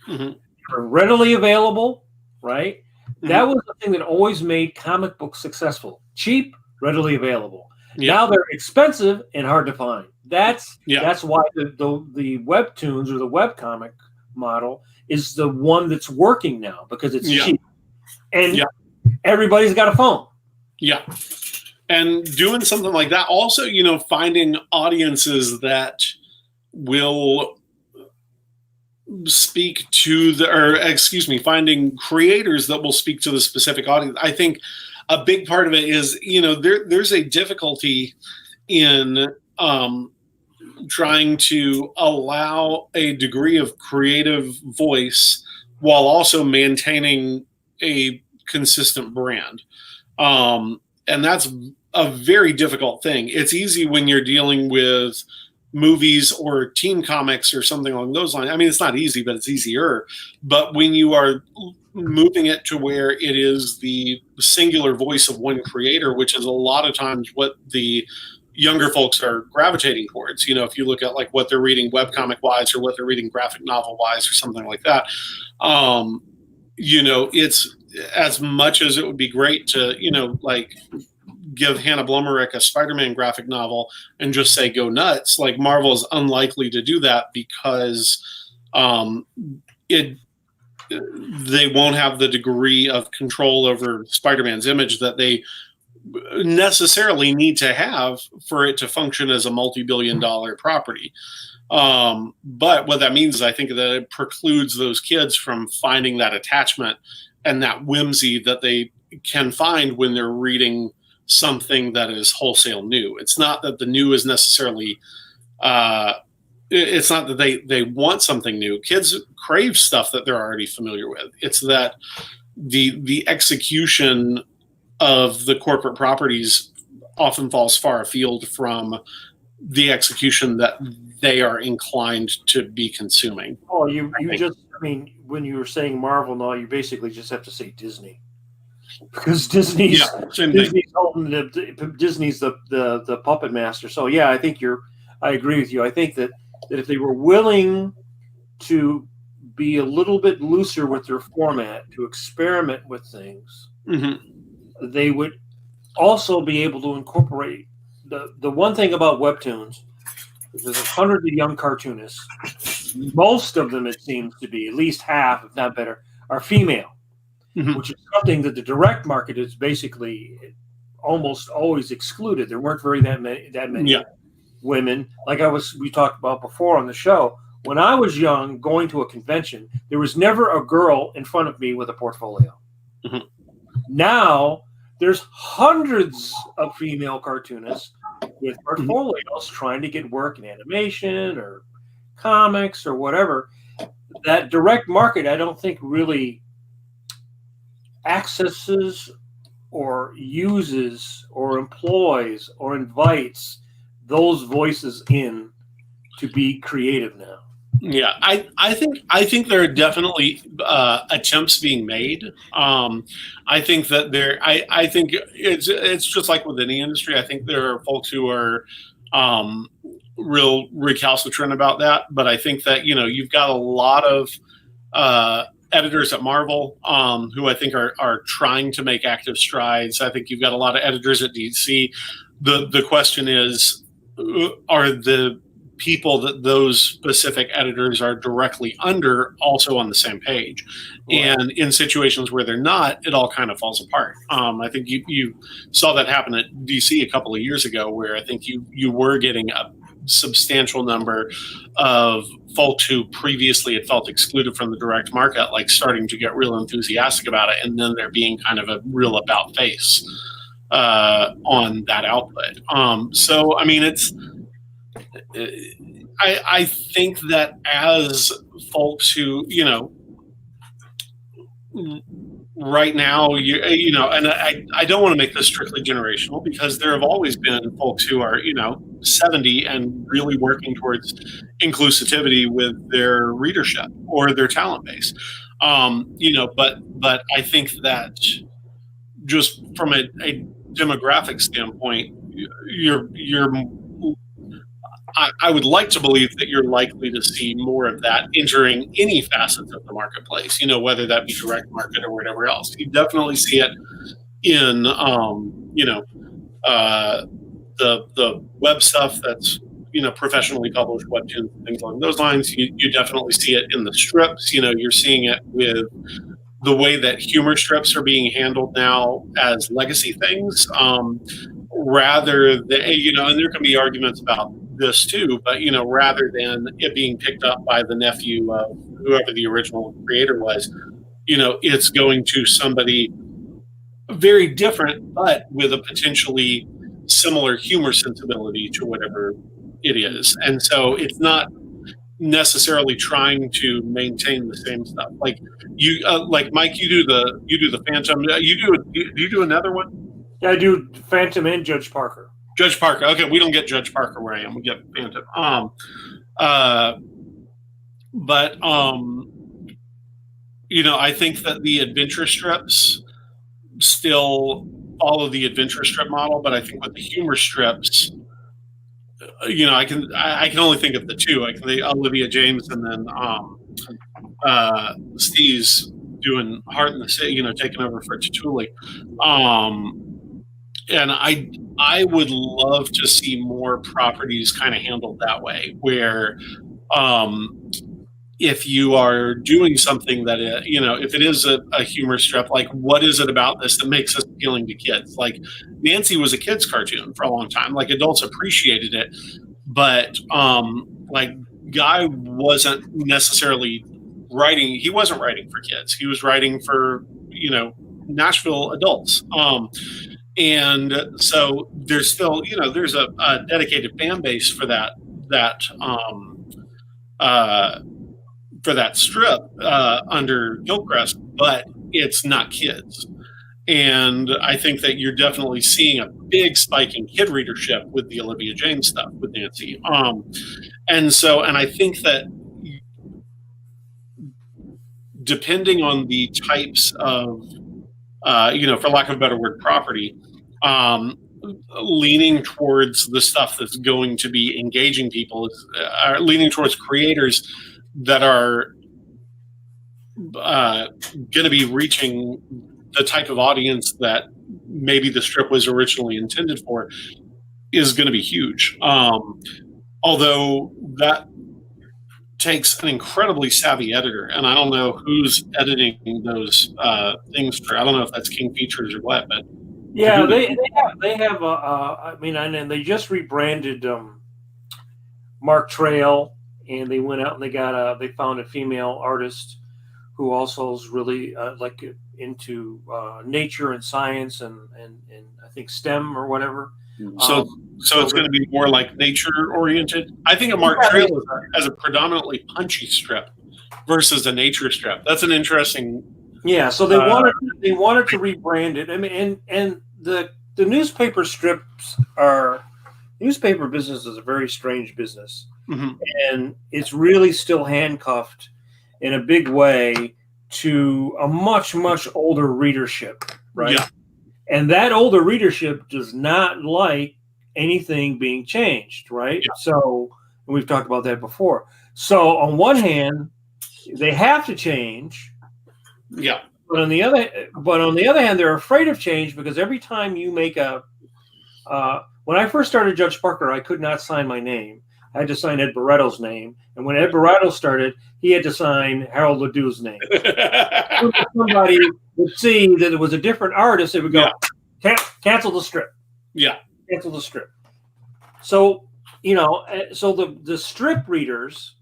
they were readily available, right? That was the thing that always made comic books successful. Cheap, readily available. Now they're expensive and hard to find. That's why the webtoons or the webcomic model is the one that's working now, because it's cheap and everybody's got a phone. And doing something like that, also, finding audiences that will speak to finding creators that will speak to the specific audience. I think a big part of it is, there's a difficulty in trying to allow a degree of creative voice while also maintaining a consistent brand. And that's a very difficult thing. It's easy when you're dealing with movies or teen comics or something along those lines. I mean, it's not easy, but it's easier. But when you are moving it to where it is the singular voice of one creator, which is a lot of times what the younger folks are gravitating towards. If you look at like what they're reading webcomic wise or what they're reading graphic novel wise or something like that, it's as much as it would be great to, give Hannah Blumerick a Spider-Man graphic novel and just say, go nuts. Like Marvel is unlikely to do that because they won't have the degree of control over Spider-Man's image that they necessarily need to have for it to function as a multi-billion-dollar property. But what that means is I think that it precludes those kids from finding that attachment and that whimsy that they can find when they're reading something that is wholesale new. It's not that the new is necessarily it's not that they want something new. Kids crave stuff that they're already familiar with. It's that the execution of the corporate properties often falls far afield from the execution that they are inclined to be consuming. Oh, when you were saying Marvel now, you basically just have to say Disney. Because Disney's the puppet master. So yeah, I agree with you. I think that if they were willing to be a little bit looser with their format, to experiment with things, they would also be able to incorporate the one thing about webtoons is there's 100 young cartoonists most of them, it seems to be, at least half, if not better, are female, which is something that the direct market is basically almost always excluded. There weren't that many women. Like we talked about before on the show. When I was young, going to a convention, there was never a girl in front of me with a portfolio. Now there's hundreds of female cartoonists with portfolios trying to get work in animation or comics or whatever. That direct market, I don't think really accesses or uses or employs or invites those voices in to be creative now. Yeah, I think there are definitely attempts being made. I think that I think it's just like with any industry. I think there are folks who are real recalcitrant about that. But I think that you've got a lot of editors at Marvel who I think are trying to make active strides. I think you've got a lot of editors at DC. The question is, are the people that those specific editors are directly under also on the same page? Right. And in situations where they're not, it all kind of falls apart. I think you saw that happen at DC a couple of years ago, where I think you were getting a substantial number of folks who previously had felt excluded from the direct market, like starting to get real enthusiastic about it, and then there being kind of a real about face on that output. So I mean, I think that as folks who, right now, and I don't want to make this strictly generational, because there have always been folks who are, 70 and really working towards inclusivity with their readership or their talent base. But I think that just from a demographic standpoint, I would like to believe that you're likely to see more of that entering any facets of the marketplace, whether that be direct market or whatever else. You definitely see it in, the web stuff that's, professionally published webtoons and things along those lines. You definitely see it in the strips. You're seeing it with the way that humor strips are being handled now as legacy things, rather than, and there can be arguments about this too, but rather than it being picked up by the nephew of whoever the original creator was, it's going to somebody very different, but with a potentially similar humor sensibility to whatever it is. And so it's not necessarily trying to maintain the same stuff. Like like Mike, you do the Phantom. Do you do another one? Yeah, I do Phantom and Judge Parker. Judge Parker. Okay, we don't get Judge Parker where I am. We get Phantom. I think that the adventure strips still follow the adventure strip model, but I think with the humor strips, I can only think of the two. I can think Olivia James and then Steve's doing Heart in the City, taking over for Tatuli. And I would love to see more properties kind of handled that way, where if you are doing something that, if it is a humor strip, like what is it about this that makes us appealing to kids? Like Nancy was a kid's cartoon for a long time. Like adults appreciated it, but like Guy wasn't necessarily writing. He wasn't writing for kids. He was writing for, Nashville adults. And so there's still, there's a dedicated fan base for that strip under Gilchrist, but it's not kids. And I think that you're definitely seeing a big spike in kid readership with the Olivia James stuff with Nancy. And I think that depending on the types of, for lack of a better word, property, leaning towards the stuff that's going to be engaging people, leaning towards creators that are going to be reaching the type of audience that maybe the strip was originally intended for, is going to be huge. Although that takes an incredibly savvy editor, and I don't know who's editing those things for. I don't know if that's King Features or what, but Yeah, they have I mean, and they just rebranded Mark Trail, and they went out and they found a female artist who also is really like into nature and science and I think STEM or whatever. So it's going to be more like nature oriented. I think of Mark Trail as a predominantly punchy strip versus a nature strip. That's an interesting. Yeah, so they wanted to rebrand it. I mean, and the newspaper strips newspaper business is a very strange business, and it's really still handcuffed in a big way to a much older readership, right? Yeah. And that older readership does not like anything being changed, right? Yeah. So we've talked about that before. So on one hand, they have to change. Yeah. But on the other hand, they're afraid of change because every time you make when I first started Judge Parker, I could not sign my name. I had to sign Ed Barretto's name. And when Ed Barretto started, he had to sign Harold Ledoux's name. Somebody would see that it was a different artist, they would go, cancel the strip. Yeah. Cancel the strip. So, so the strip readers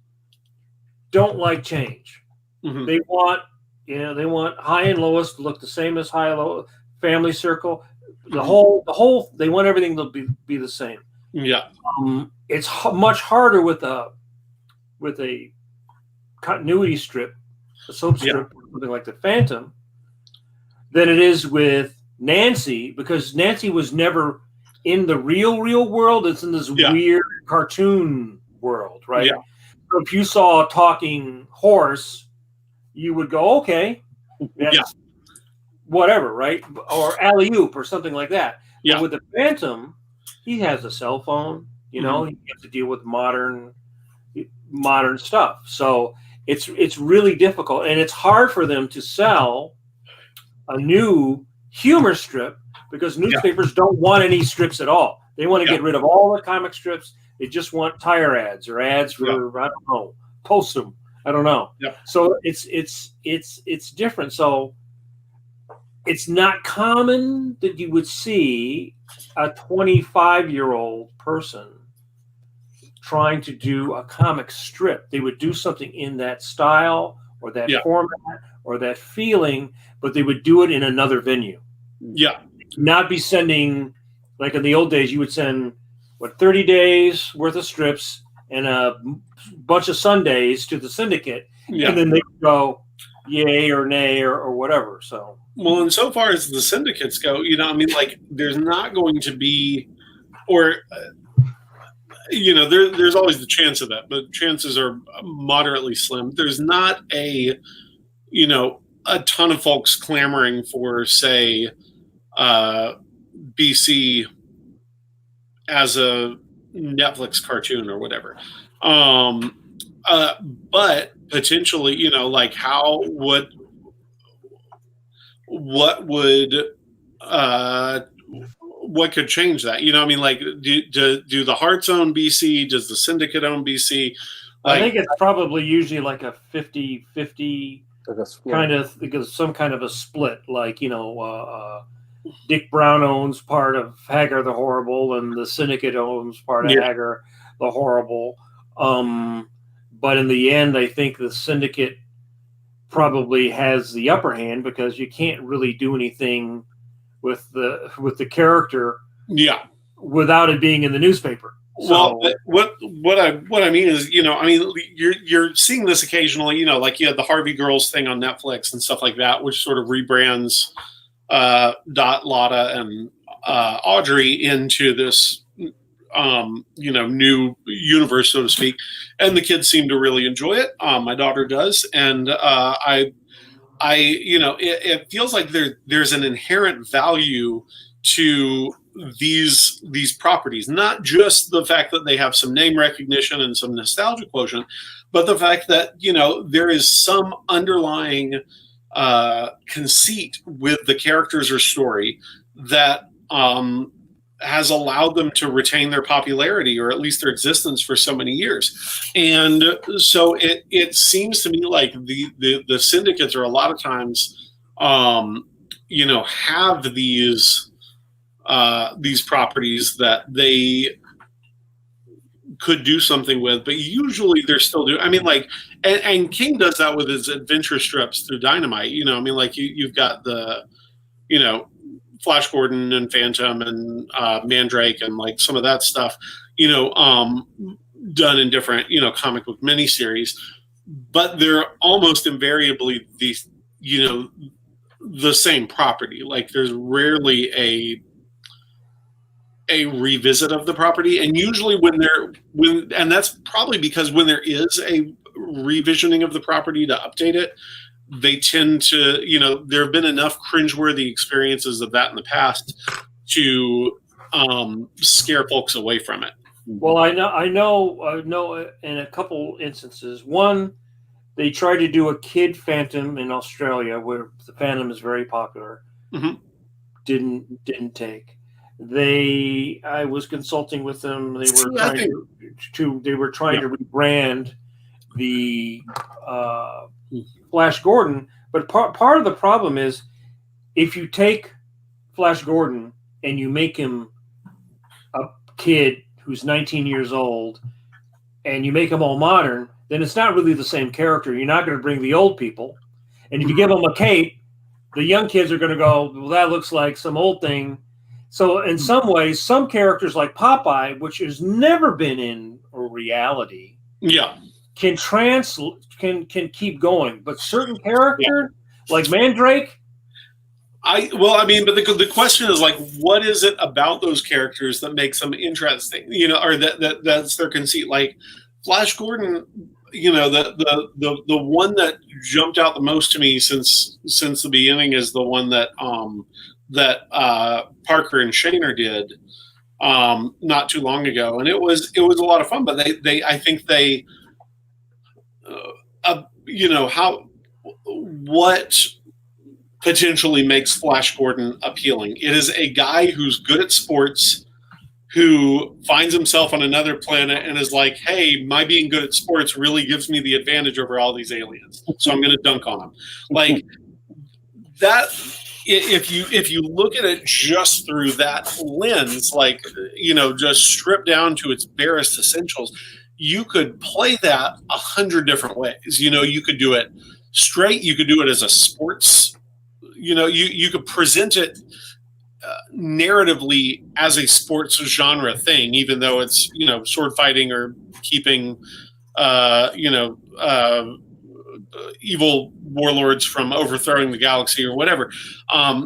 don't like change. They want, they want high and lowest to look the same as high and low, family circle. The whole, they want everything to be the same. Yeah. It's much harder with a continuity strip, a soap strip, something like the Phantom, than it is with Nancy, because Nancy was never in the real world. It's in this weird cartoon world, right? Yeah. So if you saw a talking horse, you would go, okay, whatever, right? Or alley-oop or something like that. Yeah. But with the Phantom, he has a cell phone, he has to deal with modern stuff. So it's really difficult, and it's hard for them to sell a new humor strip because newspapers don't want any strips at all. They want to get rid of all the comic strips. They just want tire ads or ads for I don't know, post them. I don't know. Yeah. So it's different. So it's not common that you would see a 25-year-old person trying to do a comic strip. They would do something in that style or that format or that feeling, but they would do it in another venue. Yeah. Not be sending, like in the old days, you would send, 30 days worth of strips and a bunch of Sundays to the syndicate, and then they go yay or nay or whatever. So, well, and so far as the syndicates go, there's not going to be, or there's always the chance of that, but chances are moderately slim. There's not a ton of folks clamoring for, say, BC as a Netflix cartoon or whatever. But potentially, what could change that? Do the Hearts own BC? Does the Syndicate own BC? I think it's probably usually like a 50-50 kind of, because some kind of a split, Dick Brown owns part of Hagar the Horrible and the Syndicate owns part of Hagar the Horrible. But in the end, I think the Syndicate probably has the upper hand because you can't really do anything with the character without it being in the newspaper. So, well, what I mean is, you're seeing this occasionally, like you had the Harvey Girls thing on Netflix and stuff like that, which sort of rebrands Dot, Lotta, and Audrey into this new universe, so to speak, and the kids seem to really enjoy it. My daughter does, and it feels like there's an inherent value to these properties, not just the fact that they have some name recognition and some nostalgia quotient, but the fact that there is some underlying conceit with the characters or story that has allowed them to retain their popularity, or at least their existence, for so many years. And so it seems to me like the syndicates are a lot of times, have these properties that they could do something with, but usually they're still doing. I mean, like, and King does that with his adventure strips through Dynamite. I mean, like you've got the, Flash Gordon and Phantom and Mandrake and like some of that stuff, done in different, comic book miniseries, but they're almost invariably the same property. Like there's rarely a revisit of the property, and usually and that's probably because when there is a revisioning of the property to update it, they tend to, there have been enough cringeworthy experiences of that in the past to scare folks away from it. Well, I know in a couple instances. One, they tried to do a kid Phantom in Australia, where the Phantom is very popular. Mm-hmm. Didn't take. I was consulting with them. They were trying to rebrand the Flash Gordon, but part of the problem is if you take Flash Gordon and you make him a kid who's 19 years old and you make him all modern, then it's not really the same character. You're not going to bring the old people. And if you give him a cape, the young kids are going to go, well, that looks like some old thing. So in some ways, some characters like Popeye, which has never been in a reality, can keep going. But certain characters like Mandrake, but the question is, like, what is it about those characters that makes them interesting? Or that's their conceit. Like Flash Gordon, the one that jumped out the most to me since the beginning is the one that Parker and Shaner did not too long ago, and it was a lot of fun. But I think they what potentially makes Flash Gordon appealing? It is a guy who's good at sports, who finds himself on another planet and is like, hey, my being good at sports really gives me the advantage over all these aliens, so I'm going to dunk on them. Like that, if you look at it just through that lens, like, just stripped down to its barest essentials, you could play that 100 different ways. You could do it straight. You could do it as a sports. You could present it narratively as a sports genre thing, even though it's, sword fighting or keeping, evil warlords from overthrowing the galaxy or whatever.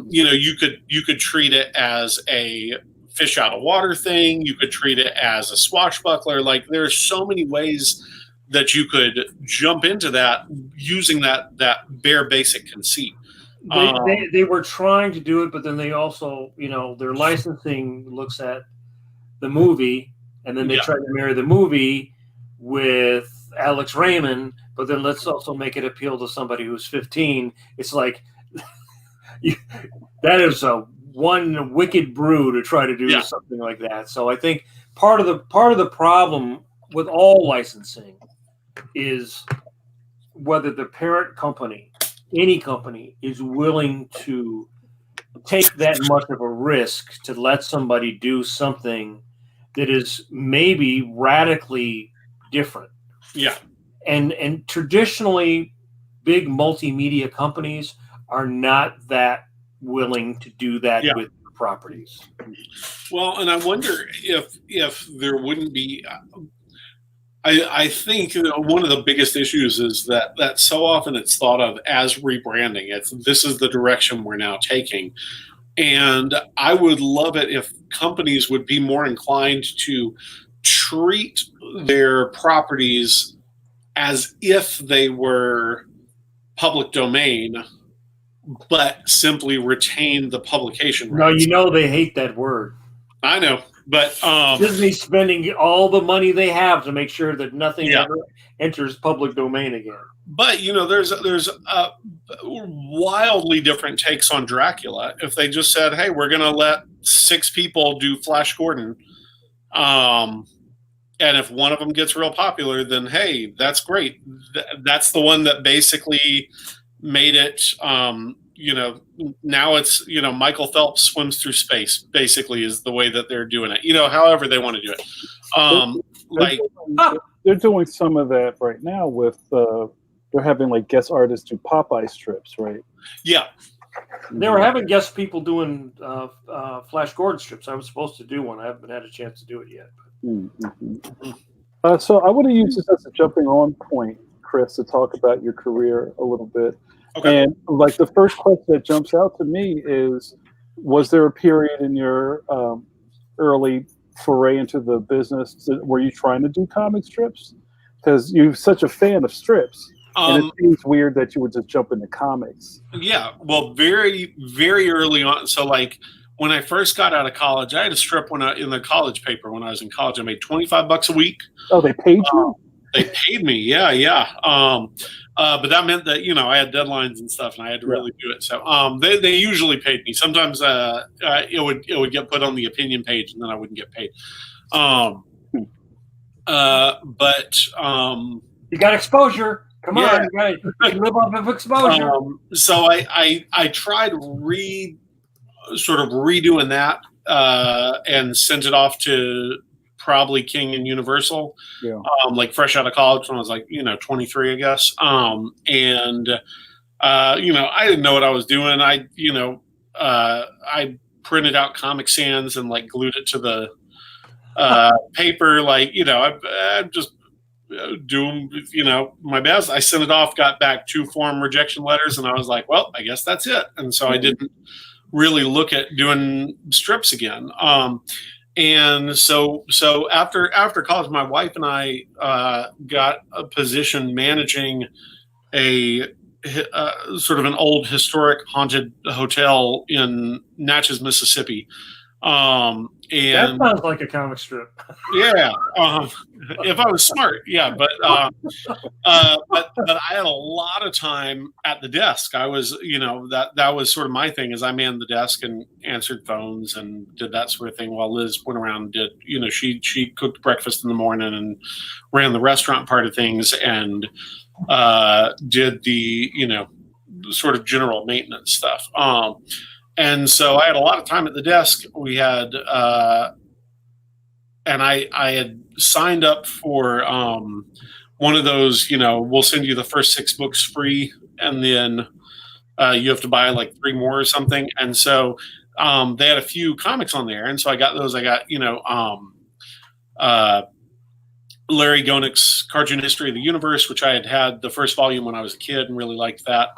You could treat it as a fish out of water thing. You could treat it as a swashbuckler. Like there's so many ways that you could jump into that using that bare basic conceit. They were trying to do it, but then they also, their licensing looks at the movie, and then they try to marry the movie with Alex Raymond, but then let's also make it appeal to somebody who's 15. It's like that is a one wicked brew to try to do something like that. So I think part of the problem with all licensing is whether the parent company, any company, is willing to take that much of a risk to let somebody do something that is maybe radically different. Yeah. And traditionally, big multimedia companies are not that willing to do that with properties. Well, and I wonder if there wouldn't be. I think one of the biggest issues is that so often it's thought of as rebranding. This is the direction we're now taking. And I would love it if companies would be more inclined to treat their properties as if they were public domain, but simply retain the publication rights. No, they hate that word. I know. But Disney's spending all the money they have to make sure that nothing Yeah. ever enters public domain again. But there's wildly different takes on Dracula. If they just said, "Hey, we're going to let 6 people do Flash Gordon," and if one of them gets real popular, then hey, that's great. That's the one that basically made it. Now it's Michael Phelps swims through space. Basically, is the way that they're doing it. However they want to do it. They're doing some of that right now with they're having like guest artists do Popeye strips, right? Yeah. They were having guest people doing Flash Gordon strips. I was supposed to do one. I haven't had a chance to do it yet. So I want to use this as a jumping on point, Chris, to talk about your career a little bit. Okay. And like the first question that jumps out to me is, was there a period in your early foray into the business were you trying to do comic strips? Because you're such a fan of strips. And it seems weird that you would just jump into comics. Yeah, well, very, very early on. So, like, when I first got out of college, I had a strip in the college paper when I was in college. I made $25 a week. Oh, they paid you? They paid me, yeah. But that meant that I had deadlines and stuff, and I had to really do it. So, they usually paid me. Sometimes it would get put on the opinion page, and then I wouldn't get paid. But you got exposure. Come Yeah. on, you live off of exposure. So I tried sort of redoing that and sent it off to probably King and Universal, like fresh out of college when I was like 23, I guess. And I didn't know what I was doing. I printed out Comic Sans and like glued it to the paper. Like I'm just doing my best. I sent it off, got back 2 form rejection letters, and I was like, well, I guess that's it. And so I didn't really look at doing strips again. And so after college, my wife and I got a position managing a sort of an old historic haunted hotel in Natchez, Mississippi. And that sounds like a comic strip. Yeah, if I was smart, yeah. But I had a lot of time at the desk. I was, that was sort of my thing. Is I manned the desk and answered phones and did that sort of thing while Liz went around and did. She cooked breakfast in the morning and ran the restaurant part of things and did the sort of general maintenance stuff. And so I had a lot of time at the desk. We had, and I had signed up for one of those, we'll send you the first 6 books free, and then you have to buy like 3 more or something. And so they had a few comics on there, and so I got those. I got Larry Gonick's Cartoon History of the Universe, which I had the first volume when I was a kid and really liked that.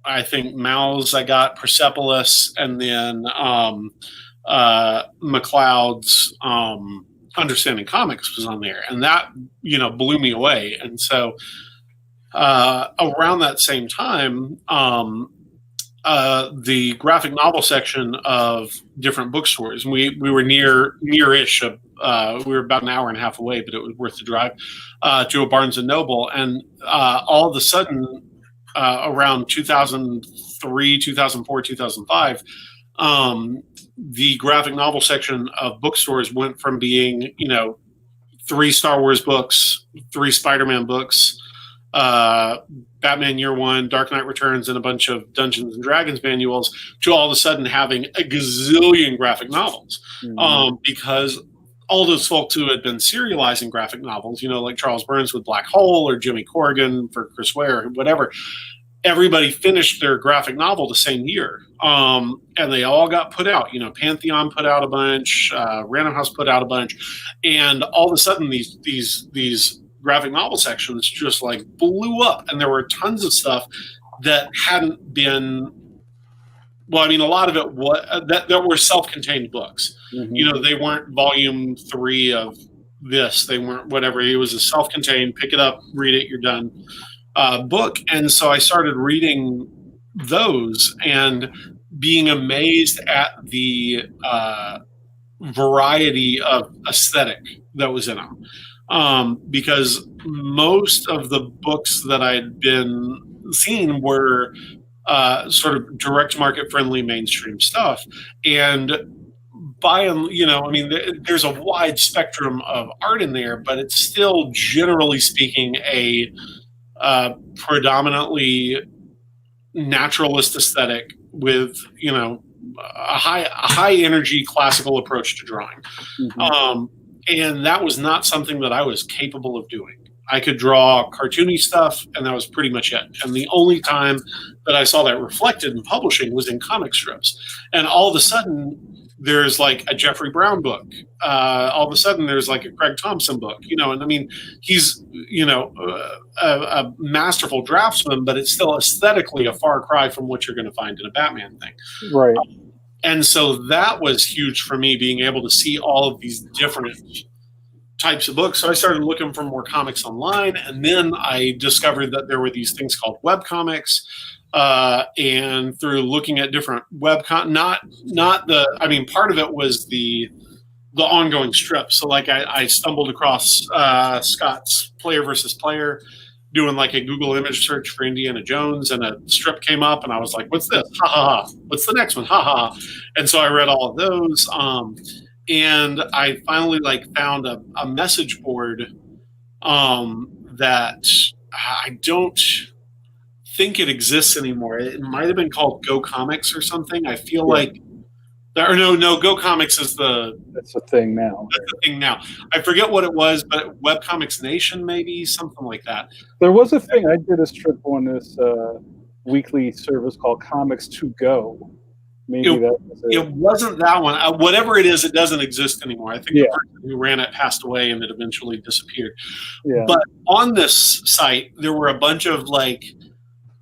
I think Mouse, I got Persepolis, and then McLeod's Understanding Comics was on there, and that blew me away. And so around that same time, the graphic novel section of different bookstores, and we were near-ish. We were about an hour and a half away, but it was worth the drive to a Barnes and Noble, and all of a sudden. Around 2003, 2004, 2005, the graphic novel section of bookstores went from being, 3 Star Wars books, 3 Spider-Man books, Batman Year One, Dark Knight Returns, and a bunch of Dungeons and Dragons manuals to all of a sudden having a gazillion graphic novels, because all those folks who had been serializing graphic novels, like Charles Burns with Black Hole or Jimmy Corrigan for Chris Ware or whatever, everybody finished their graphic novel the same year. And they all got put out. Pantheon put out a bunch, Random House put out a bunch, and all of a sudden these graphic novel sections just like blew up, and there were tons of stuff that hadn't been. Well, I mean, a lot of it that were self-contained books. Mm-hmm. They weren't volume 3 of this. They weren't whatever. It was a self-contained, pick it up, read it, you're done book. And so I started reading those and being amazed at the variety of aesthetic that was in them. Because most of the books that I'd been seeing were sort of direct market friendly mainstream stuff. And there's a wide spectrum of art in there, but it's still, generally speaking, a predominantly naturalist aesthetic with, a high energy classical approach to drawing. Mm-hmm. And that was not something that I was capable of doing. I could draw cartoony stuff, and that was pretty much it. And the only time that I saw that reflected in publishing was in comic strips. And all of a sudden, there's like a Jeffrey Brown book. All of a sudden, there's like a Craig Thompson book. And I mean, he's a masterful draftsman, but it's still aesthetically a far cry from what you're going to find in a Batman thing. Right. And so that was huge for me, being able to see all of these different types of books. So I started looking for more comics online, and then I discovered that there were these things called webcomics. And through looking at different part of it was the ongoing strips. So like I stumbled across Scott's Player versus Player, doing like a Google image search for Indiana Jones, and a strip came up, and I was like, what's this? Ha ha ha. What's the next one? Ha ha. And so I read all of those. And I finally found a message board that I don't think it exists anymore. It might have been called Go Comics or something. I feel like Go Comics is that's the thing now. That's the thing now. I forget what it was, but Webcomics Nation, maybe something like that. There was a thing. I did a strip on this weekly service called Comics to Go. Maybe that was it. It wasn't that one. Whatever it is, it doesn't exist anymore. I think the person who ran it passed away, and it eventually disappeared. Yeah. But on this site, there were a bunch of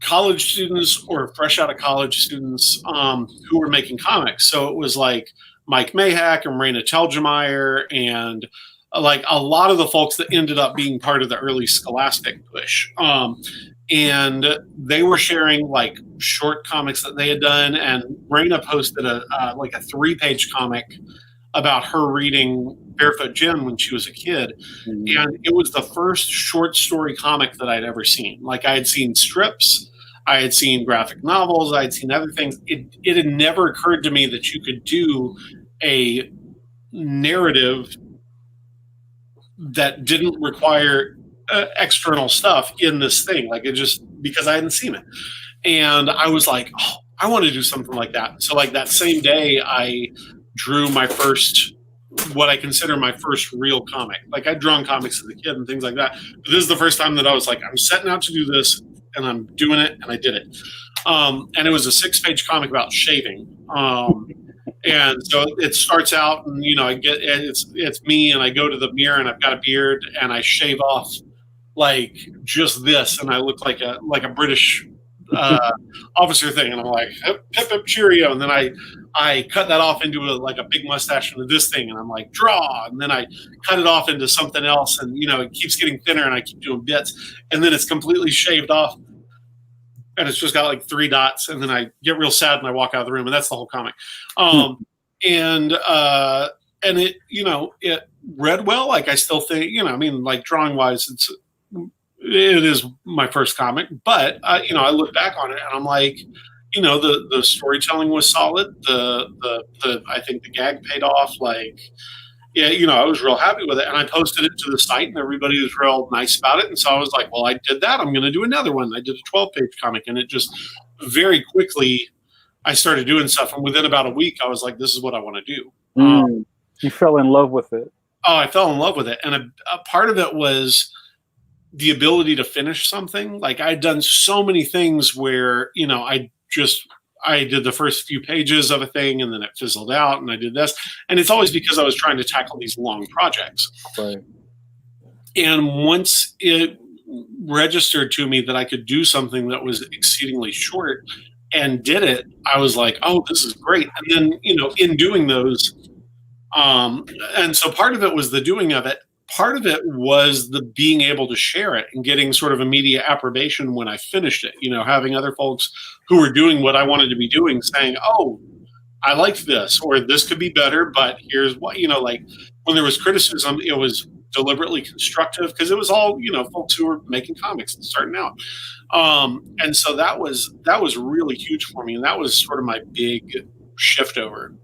college students or fresh out of college students who were making comics. So it was like Mike Mayhack and Raina Telgemeier and a lot of the folks that ended up being part of the early Scholastic push. And they were sharing short comics that they had done. And Raina posted a 3-page comic about her reading Barefoot Jen when she was a kid. Mm-hmm. And it was the first short story comic that I'd ever seen. I had seen strips, I had seen graphic novels, I had seen other things. It had never occurred to me that you could do a narrative that didn't require external stuff in this thing. Because I hadn't seen it. And I was like, oh, I want to do something like that. So that same day, I drew my first, what I consider my first real comic. I'd drawn comics as a kid and things like that. But this is the first time that I was I'm setting out to do this, and I'm doing it, and I did it. And it was a 6-page comic about shaving. And so it starts out, and it's me, and I go to the mirror, and I've got a beard, and I shave off just this, and I look like a British officer thing, and I'm like, hip hip cheerio, and then I cut that off into a big mustache into this thing, and I'm like, draw, and then I cut it off into something else, and it keeps getting thinner, and I keep doing bits, and then it's completely shaved off, and it's just got 3 dots, and then I get real sad and I walk out of the room, and that's the whole comic. And it it read well. I still think drawing wise, it is my first comic, but I look back on it and I'm like, the storytelling was solid. The I think the gag paid off. I was real happy with it, and I posted it to the site, and everybody was real nice about it. And so I was like, well, I did that. I'm going to do another one. I did a 12-page comic, and it just very quickly I started doing stuff, and within about a week, I was like, this is what I want to do. You fell in love with it. Oh, I fell in love with it, and a part of it was the ability to finish something. I'd done so many things where I did the first few pages of a thing, and then it fizzled out, and I did this. And it's always because I was trying to tackle these long projects. Right. And once it registered to me that I could do something that was exceedingly short and did it, I was like, oh, this is great. And then, in doing those, and so part of it was the doing of it. Part of it was the being able to share it and getting sort of immediate approbation when I finished it, having other folks who were doing what I wanted to be doing saying, oh, I liked this, or this could be better, but here's what, like when there was criticism, it was deliberately constructive because it was all, folks who were making comics and starting out. And so that was really huge for me. And that was sort of my big shift over.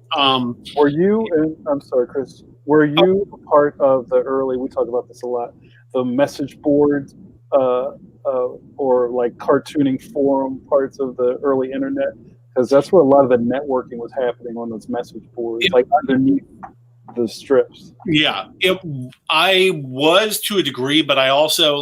Were you, and I'm sorry, Chris, were you a part of the early, we talk about this a lot, the message boards, or like cartooning forum parts of the early internet? Because that's where a lot of the networking was happening, on those message boards, like underneath the strips. Yeah, I was to a degree, but I also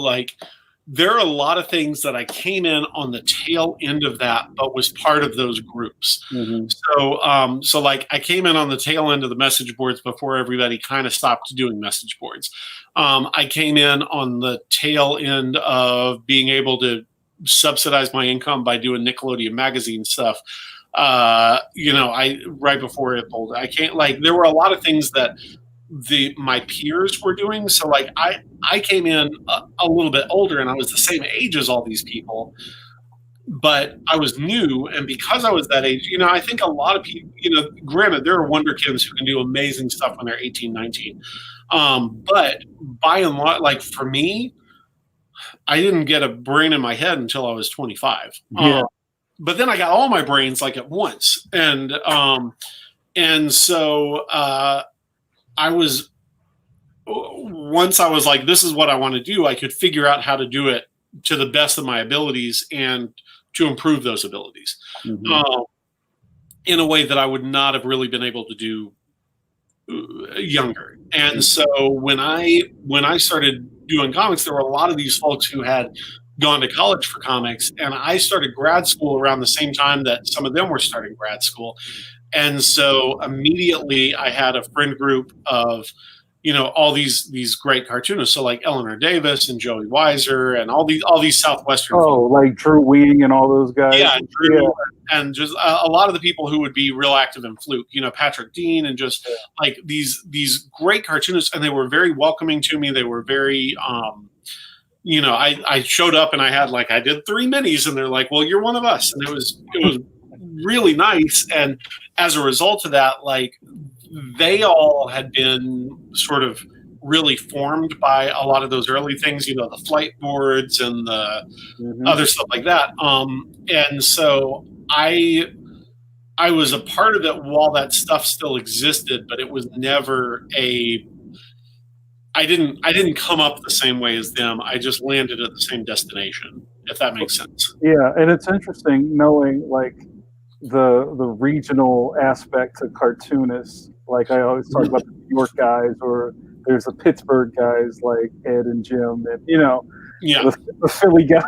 there are a lot of things that I came in on the tail end of that, but was part of those groups. Mm-hmm. So I came in on the tail end of the message boards before everybody kind of stopped doing message boards. I came in on the tail end of being able to subsidize my income by doing Nickelodeon magazine stuff. I right before it pulled, I can't there were a lot of things that my peers were doing. So I came in a little bit older, and I was the same age as all these people, but I was new. And because I was that age, I think a lot of people, granted, there are wonderkids who can do amazing stuff when they're 18, 19. But by and large, for me, I didn't get a brain in my head until I was 25. Yeah. But then I got all my brains at once. And so I was, once I was like, this is what I want to do, I could figure out how to do it to the best of my abilities and to improve those abilities in a way that I would not have really been able to do younger. And so when I started doing comics, there were a lot of these folks who had gone to college for comics, and I started grad school around the same time that some of them were starting grad school. And so immediately I had a friend group of, all these great cartoonists. So Eleanor Davis and Joey Weiser and all these Southwestern folks. Like Drew Wing and all those guys. Yeah, Drew, and just a lot of the people who would be real active in Fluke, Patrick Dean, and just these great cartoonists. And they were very welcoming to me. They were very, I showed up and I had I did 3 minis, and they're like, well, you're one of us. And it was really nice. And as a result of that, they all had been sort of really formed by a lot of those early things, the flight boards and the other stuff like that. And so I was a part of it while that stuff still existed, but it was never I didn't come up the same way as them. I just landed at the same destination, if that makes sense. Yeah, and it's interesting knowing the regional aspect to cartoonists. I always talk about the New York guys, or there's the Pittsburgh guys like Ed and Jim, and the Philly guys.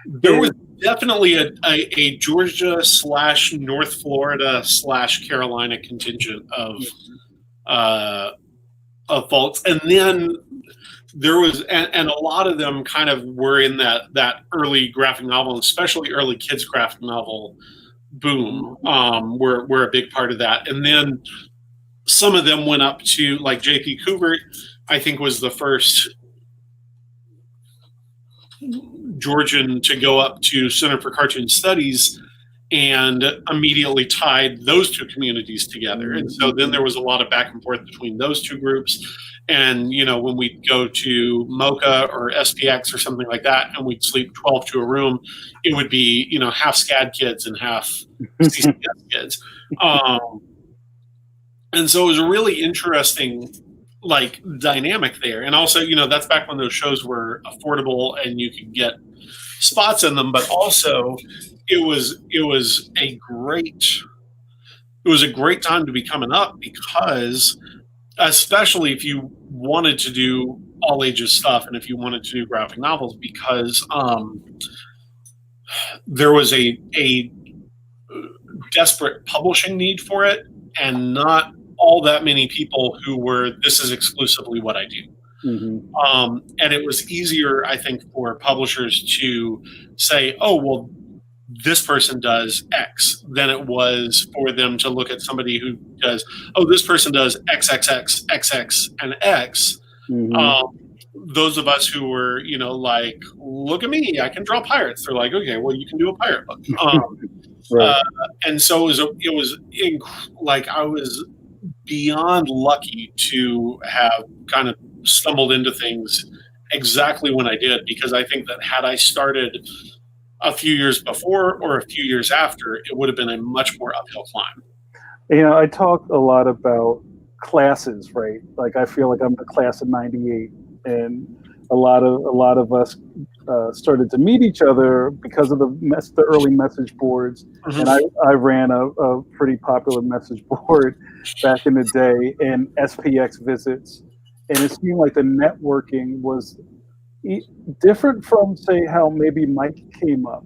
There was definitely a Georgia / North Florida / Carolina contingent of folks, and then there was, and a lot of them kind of were in that early graphic novel, especially early kids graphic novel boom. Were a big part of that, and then some of them went up to J.P. Kubert, I think was the first Georgian to go up to Center for Cartoon Studies, and immediately tied those two communities together. And so then there was a lot of back and forth between those two groups. And, when we'd go to MoCA or SPX or something like that, and we'd sleep 12 to a room, it would be, half SCAD kids and half CCS kids. And so it was a really interesting, dynamic there. And also, that's back when those shows were affordable and you could get spots in them, but also it was a great time to be coming up, because especially if you wanted to do all ages stuff and if you wanted to do graphic novels, because there was a desperate publishing need for it, and not all that many people who were, this is exclusively what I do. And it was easier, I think, for publishers to say, oh, well, this person does X, than it was for them to look at somebody who does, oh, this person does XXX, XX, and X. Those of us who were, look at me, I can draw pirates. They're like, okay, well, you can do a pirate book. Right. And so like I was beyond lucky to have kind of stumbled into things exactly when I did, because I think that had I started a few years before or a few years after, it would have been a much more uphill climb. I talk a lot about classes, right? Like I feel like I'm the class of '98, and a lot of us started to meet each other because of the early message boards. Mm-hmm. And I ran a pretty popular message board back in the day, and SPX visits, and it seemed like the networking was different from, say, how maybe Mike came up,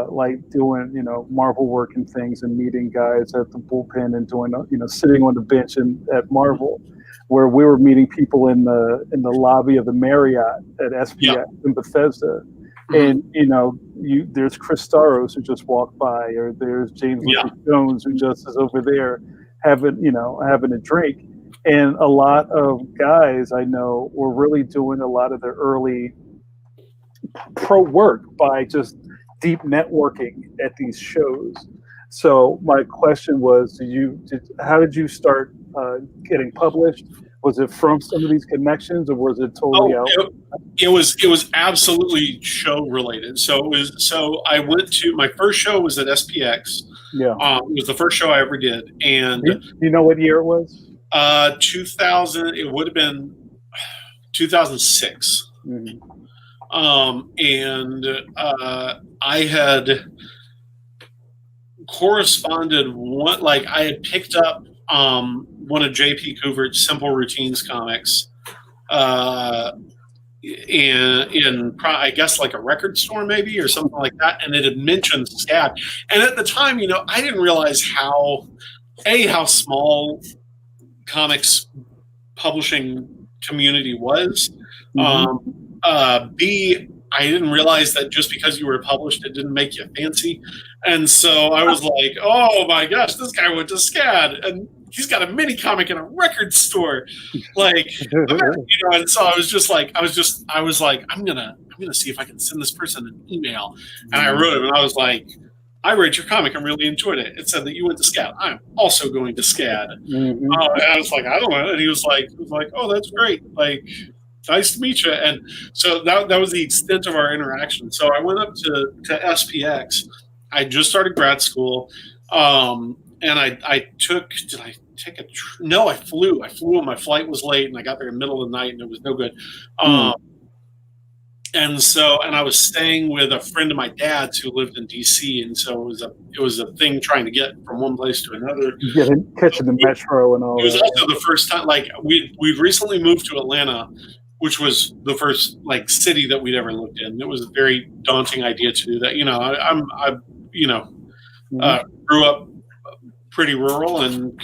like doing Marvel work and things, and meeting guys at the bullpen and doing sitting on the bench at Marvel, where we were meeting people in the lobby of the Marriott at SPX in Bethesda. And there's Chris Staros who just walked by, or there's James Lucas Jones who just is over there having a drink. And a lot of guys I know were really doing a lot of their early pro work by just deep networking at these shows. So my question was, how did you start getting published? Was it from some of these connections, or was it totally out? It was absolutely show related. So I went to, my first show was at SPX. Yeah. It was the first show I ever did. And do you know what year it was? 2000, it would have been 2006. Mm-hmm. I had corresponded I had picked up one of J.P. Couvert's Simple Routines comics in I guess like a record store maybe or something like that, and it had mentioned SCAD. And at the time, I didn't realize how small comics publishing community was. Mm-hmm. B, I didn't realize that just because you were published, it didn't make you fancy. And so I was like, oh my gosh, this guy went to SCAD and he's got a mini comic in a record store. And so I was like, I'm gonna see if I can send this person an email. And I wrote him, and I was like, I read your comic. I really enjoyed it. It said that you went to SCAD. I'm also going to SCAD. Mm-hmm. And I was like, I don't know. And he was like, oh, that's great. Like, nice to meet you. And so that was the extent of our interaction. So I went up to SPX. I just started grad school. And I flew. And my flight was late, and I got there in the middle of the night, and it was no good. And I was staying with a friend of my dad's who lived in DC, and so it was a thing trying to get from one place to another. Catching the metro and all. It was also the first time, like we'd recently moved to Atlanta, which was the first city that we'd ever lived in. It was a very daunting idea to do that. I grew up pretty rural and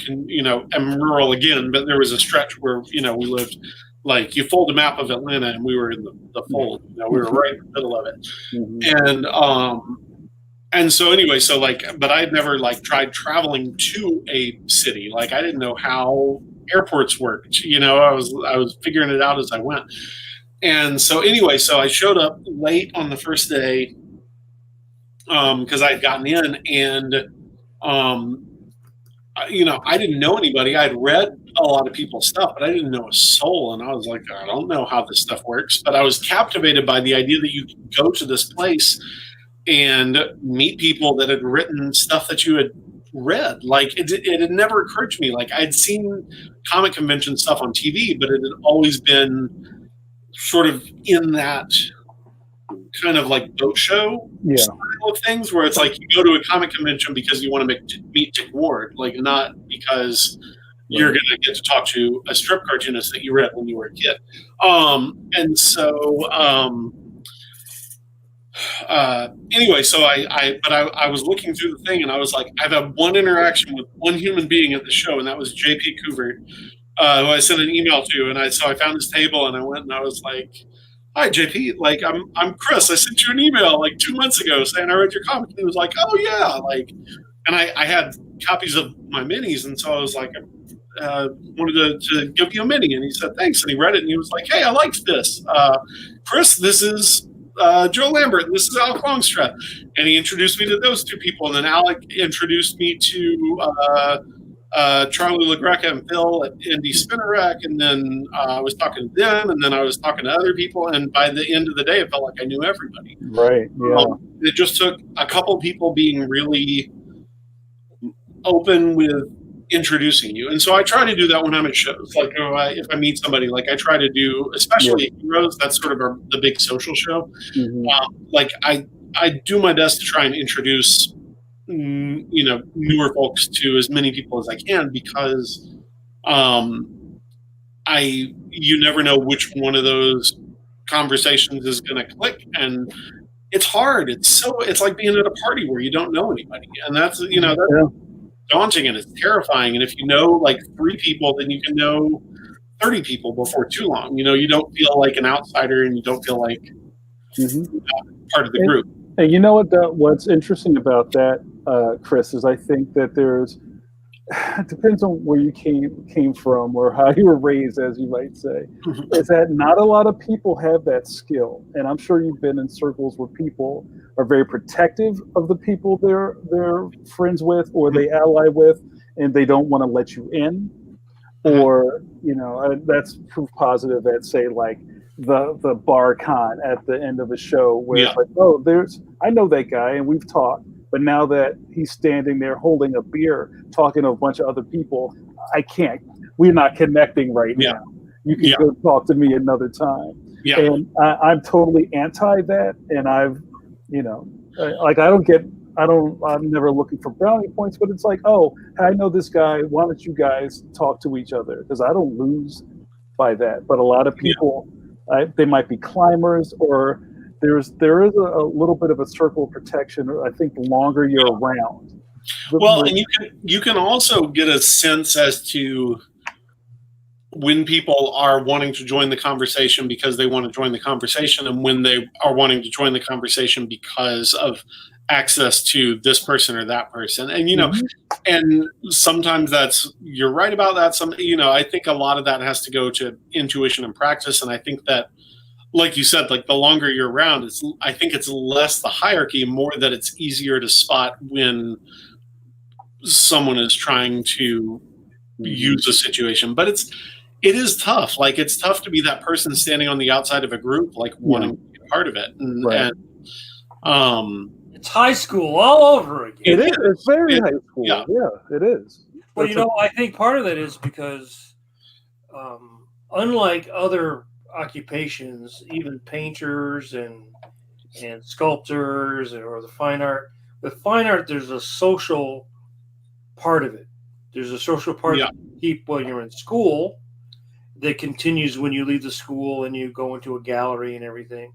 am rural again, but there was a stretch where we lived. Like, you fold a map of Atlanta, and we were in the fold. We were right in the middle of it. Mm-hmm. And so anyway, but I had never tried traveling to a city. Like, I didn't know how airports worked. I was figuring it out as I went. And so anyway, so I showed up late on the first day because I had gotten in, and I didn't know anybody. I'd read a lot of people's stuff, but I didn't know a soul. And I was like, I don't know how this stuff works. But I was captivated by the idea that you could go to this place and meet people that had written stuff that you had read. Like, it had never occurred to me. Like, I'd seen comic convention stuff on TV, but it had always been sort of in that kind of like boat show style of things, where it's like you go to a comic convention because you want to meet Dick Ward, not because you're going to get to talk to a strip cartoonist that you read when you were a kid. Anyway, so I was looking through the thing, and I was like, I've had one interaction with one human being at the show, and that was J.P. Couvert, who I sent an email to, and so I found his table, and I went and I was like, hi, JP, I'm Chris. I sent you an email 2 months ago saying I read your comic. And he was like, oh yeah, and I had copies of my minis, and so I was like, wanted to give you a mini, and he said thanks, and he read it, and he was like, hey, I liked this, Chris. This is Joe Lambert, and this is Alec Longstreth. And he introduced me to those two people. And then Alec introduced me to Charlie LaGreca and Phil at Indie Spinner Rack. And then I was talking to them, and then I was talking to other people. And by the end of the day, it felt like I knew everybody. Right. Yeah. It just took a couple people being really open with introducing you. And so I try to do that when I'm at shows. Like if I meet somebody, like I try to do, especially at Heroes, that's sort of the big social show. Like I do my best to try and introduce, newer folks to as many people as I can, because you never know which one of those conversations is going to click, and it's hard. It's like being at a party where you don't know anybody, and that's daunting, and it's terrifying. And if you know like 3 people, then you can know 30 people before too long. You don't feel like an outsider, and you don't feel like part of the group. And you know what's interesting about that, Chris, is I think that it depends on where you came from or how you were raised, as you might say, is that not a lot of people have that skill. And I'm sure you've been in circles where people are very protective of the people they're friends with or they ally with, and they don't want to let you in. Or, that's proof positive at, say, like the bar con at the end of a show where it's like, oh, I know that guy and we've talked. But now that he's standing there holding a beer, talking to a bunch of other people, we're not connecting right now. You can go talk to me another time. Yeah. And I'm totally anti that. And I'm never looking for brownie points, but it's like, oh, I know this guy. Why don't you guys talk to each other? Because I don't lose by that. But a lot of people, they might be climbers, or there is a little bit of a circle of protection, I think, the longer you're around. Well, and you can also get a sense as to when people are wanting to join the conversation because they want to join the conversation, and when they are wanting to join the conversation because of access to this person or that person. And and sometimes you're right about that. I think a lot of that has to go to intuition and practice. And I think that, like you said, like the longer you're around, I think it's less the hierarchy, more that it's easier to spot when someone is trying to use a situation. But it is tough. Like, it's tough to be that person standing on the outside of a group, like wanting to be a part of it. It's high school all over again. It is. It's very high school. Yeah, it is. Well, I think part of that is because unlike other occupations, even painters and sculptors or the fine art, with fine art, there's a social part of it. There's a social part that you keep when you're in school that continues when you leave the school and you go into a gallery and everything.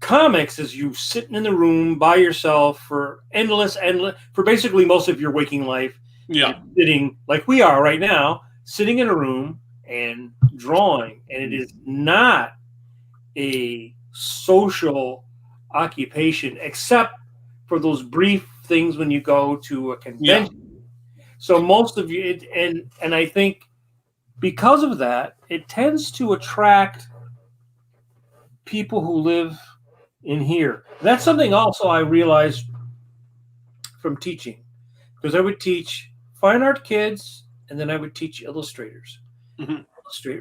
Comics is you sitting in the room by yourself for for basically most of your waking life. Yeah. Sitting like we are right now, sitting in a room and drawing. And it is not a social occupation except for those brief things when you go to a convention. Yeah. So most of you, and I think because of that, it tends to attract people who live in here. That's something also I realized from teaching, because I would teach fine art kids and then I would teach illustrators,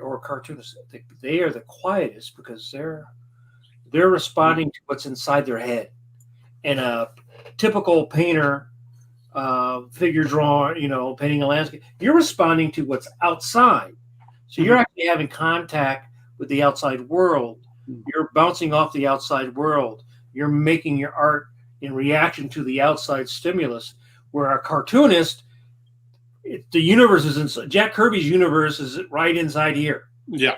or cartoonists. They are the quietest because they're responding to what's inside their head. And a typical painter, figure drawing, painting a landscape, you're responding to what's outside. So you're actually having contact with the outside world. You're bouncing off the outside world. You're making your art in reaction to the outside stimulus. Where a cartoonist, the universe is inside. Jack Kirby's universe is right inside here. Yeah.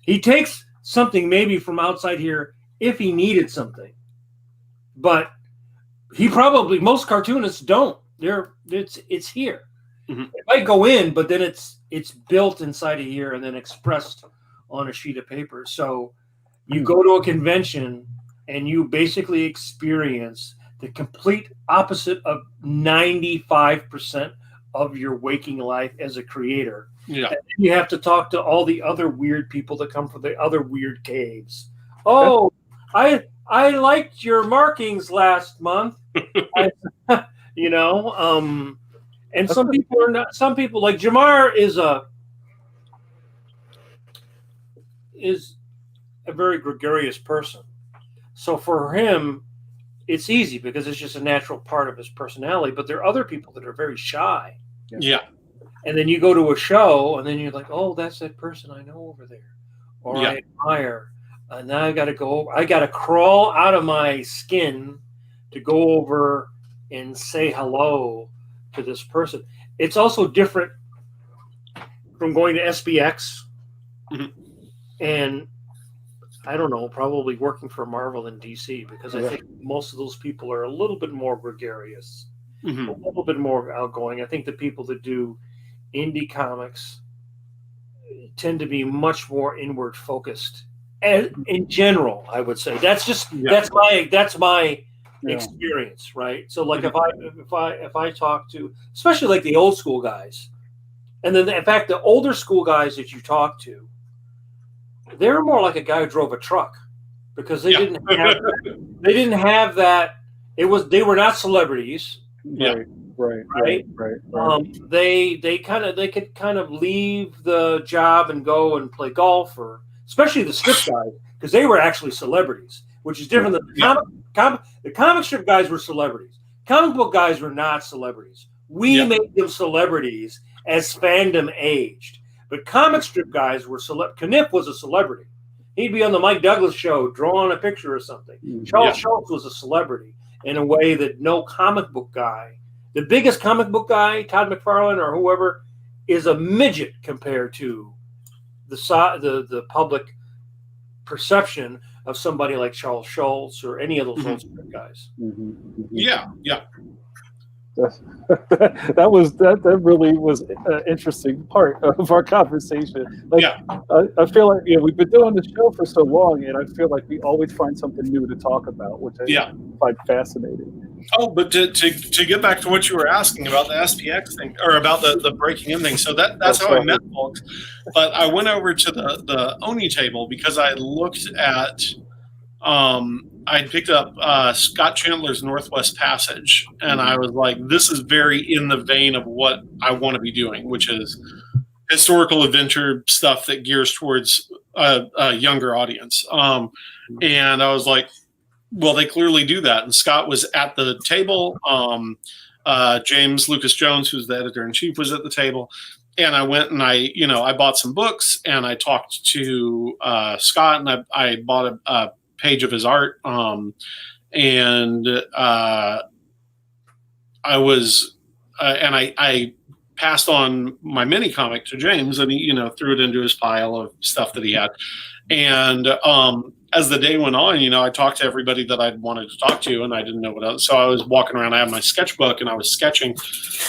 He takes something maybe from outside here if he needed something. But most cartoonists don't. It's here. It might go in, but then it's built inside of here and then expressed on a sheet of paper. So you go to a convention and you basically experience the complete opposite of 95% of your waking life as a creator. Yeah. And you have to talk to all the other weird people that come from the other weird caves. Oh, I I liked your markings last month. You know, and some people are not. Some people like Jamar is a very gregarious person. So for him, it's easy because it's just a natural part of his personality. But there are other people that are very shy. Yeah. And then you go to a show, and then you're like, oh, that's that person I know over there, or I admire. And now I got to go. I got to crawl out of my skin to go over and say hello to this person. It's also different from going to SBX and I don't know, probably working for Marvel in DC, because I think most of those people are a little bit more gregarious, a little bit more outgoing. I think the people that do indie comics tend to be much more inward focused. And in general, I would say that's just that's my experience, right? So like if I talk to, especially like the old school guys, and then in fact the older school guys that you talk to, they're more like a guy who drove a truck, because they didn't have that. They were not celebrities. Right. They could kind of leave the job and go and play golf, or especially the strip guys, because they were actually celebrities, which is different than the comic strip guys were celebrities. Comic book guys were not celebrities. We made them celebrities as fandom aged. But comic strip guys were Kniff was a celebrity. He'd be on the Mike Douglas show drawing a picture or something. Charles Schultz was a celebrity in a way that no comic book guy, the biggest comic book guy, Todd McFarlane or whoever, is a midget compared to the public perception of somebody like Charles Schultz or any of those old strip guys. That really was an interesting part of our conversation. I feel like we've been doing the show for so long, and I feel like we always find something new to talk about, which I find fascinating. Oh, but to get back to what you were asking about the SPX thing, or about the breaking in thing, so that's how I met folks. But I went over to the Oni table because I looked at I picked up Scott Chandler's Northwest Passage, and I was like, this is very in the vein of what I want to be doing, which is historical adventure stuff that gears towards a younger audience. And I was like, well, they clearly do that. And Scott was at the table. James Lucas Jones, who's the editor-in-chief, was at the table. And I went and I bought some books, and I talked to Scott, and I bought a page of his art, and I passed on my mini comic to James, and he threw it into his pile of stuff that he had. And as the day went on, I talked to everybody that I'd wanted to talk to, and I didn't know what else. So I was walking around. I had my sketchbook, and I was sketching.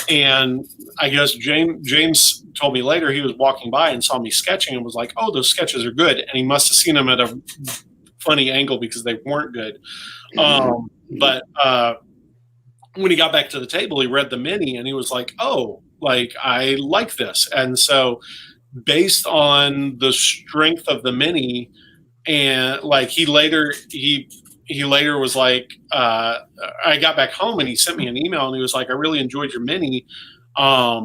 And I guess James told me later he was walking by and saw me sketching and was like, "Oh, those sketches are good." And he must have seen them at a funny angle because they weren't good. But when he got back to the table, he read the mini, and he was like, "Oh, like I like this." And so, based on the strength of the mini, and like he later was like, I got back home and he sent me an email, and he was like, "I really enjoyed your mini. I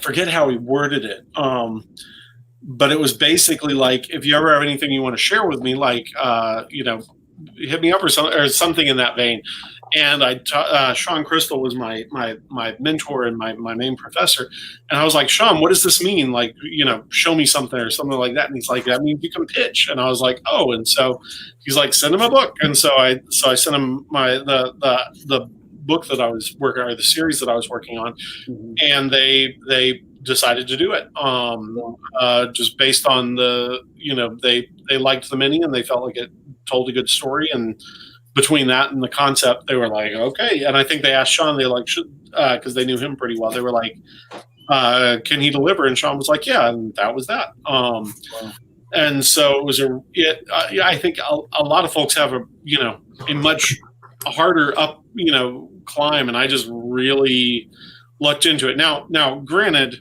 forget how he worded it. But it was basically like, if you ever have anything you want to share with me, like, hit me up or something in that vein." And Sean Crystal was my mentor and my main professor. And I was like, "Sean, what does this mean? Like, show me something," or something like that. And he's like, "That means you can pitch." And I was like, "Oh." And so he's like, "Send him a book." And so I sent him the book that I was working, or the series that I was working on. And they decided to do it, just based on they liked the mini, and they felt like it told a good story, and between that and the concept, they were like, okay. And I think they asked Sean, they like, because they knew him pretty well, they were like, can he deliver? And Sean was like, yeah. And that was that. And so it was I think a lot of folks have a much harder up climb, and I just really looked into it. Now granted,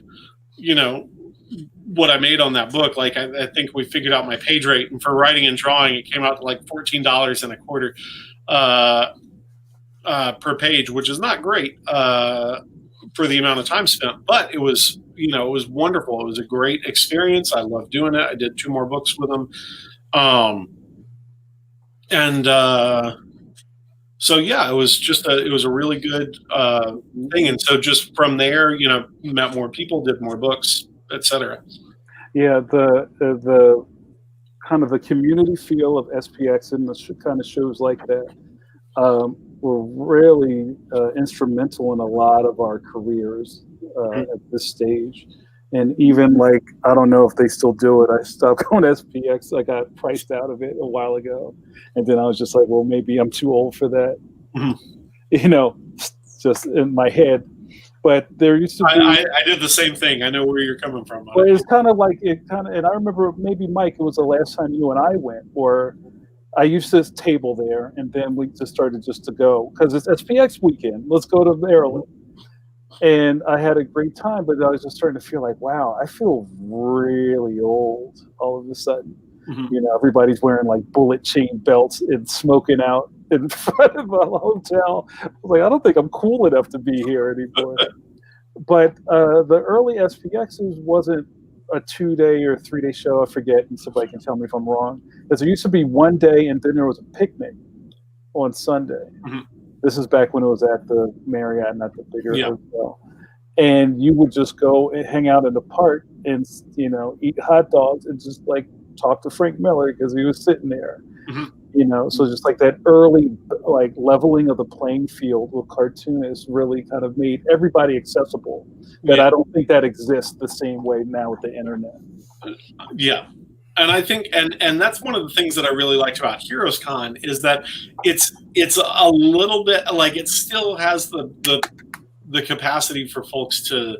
what I made on that book. Like I think we figured out my page rate, and for writing and drawing, it came out to like $14.25 per page, which is not great for the amount of time spent. But it was, it was wonderful. It was a great experience. I loved doing it. I did 2 more books with them, so yeah, it was a really good thing. And so just from there, met more people, did more books, etc. Yeah, the kind of the community feel of SPX and the kind of shows like that were really instrumental in a lot of our careers at this stage. And even like, I don't know if they still do it. I stopped going to SPX. I got priced out of it a while ago. And then I was just like, well, maybe I'm too old for that. Just in my head. But there used to be. I did the same thing. I know where you're coming from. But it's kind of like, and I remember maybe, Mike, it was the last time you and I went, or I used this table there, and then we just started just to go. Because it's SPX weekend. Let's go to Maryland. And I had a great time, but I was just starting to feel like, wow, I feel really old all of a sudden. Everybody's wearing like bullet chain belts and smoking out in front of a hotel. I was like, I don't think I'm cool enough to be here anymore. But the early SPXs wasn't a 2-day or 3-day show. I forget, and somebody can tell me if I'm wrong. Because there used to be one day, and then there was a picnic on Sunday. This is back when it was at the Marriott, not the bigger hotel. And you would just go and hang out in the park and, eat hot dogs and just like talk to Frank Miller because he was sitting there. So just like that early like leveling of the playing field with cartoonists really kind of made everybody accessible. That I don't think that exists the same way now with the internet. Yeah. And I think, and that's one of the things that I really liked about Heroes Con is that it's a little bit like it still has the capacity for folks to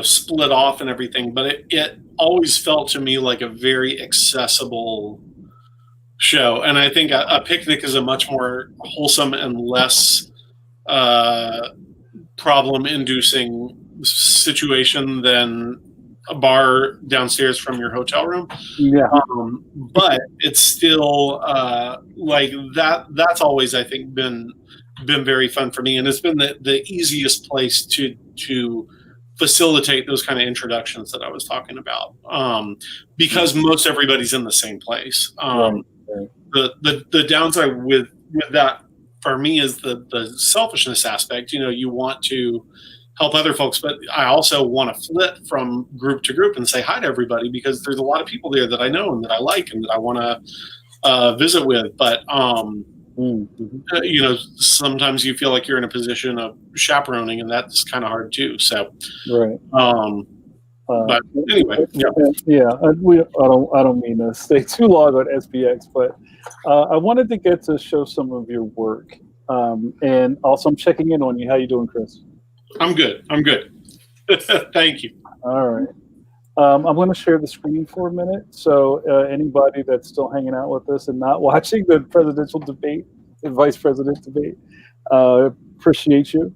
split off and everything, but it always felt to me like a very accessible show. And I think a picnic is a much more wholesome and less problem-inducing situation than a bar downstairs from your hotel room. But it's still like that's always, I think, been very fun for me, and it's been the easiest place to facilitate those kind of introductions that I was talking about, because most everybody's in the same place. The downside with that for me is the selfishness aspect. You want to help other folks, but I also want to flip from group to group and say hi to everybody, because there's a lot of people there that I know and that I like and that I want to visit with. But sometimes you feel like you're in a position of chaperoning, and that's kind of hard too. So, but anyway, I don't mean to stay too long on SPX, but I wanted to get to show some of your work, and also I'm checking in on you. How you doing, Chris? I'm good. Thank you. All right. I'm going to share the screen for a minute. So anybody that's still hanging out with us and not watching the presidential debate, the vice president debate, appreciate you.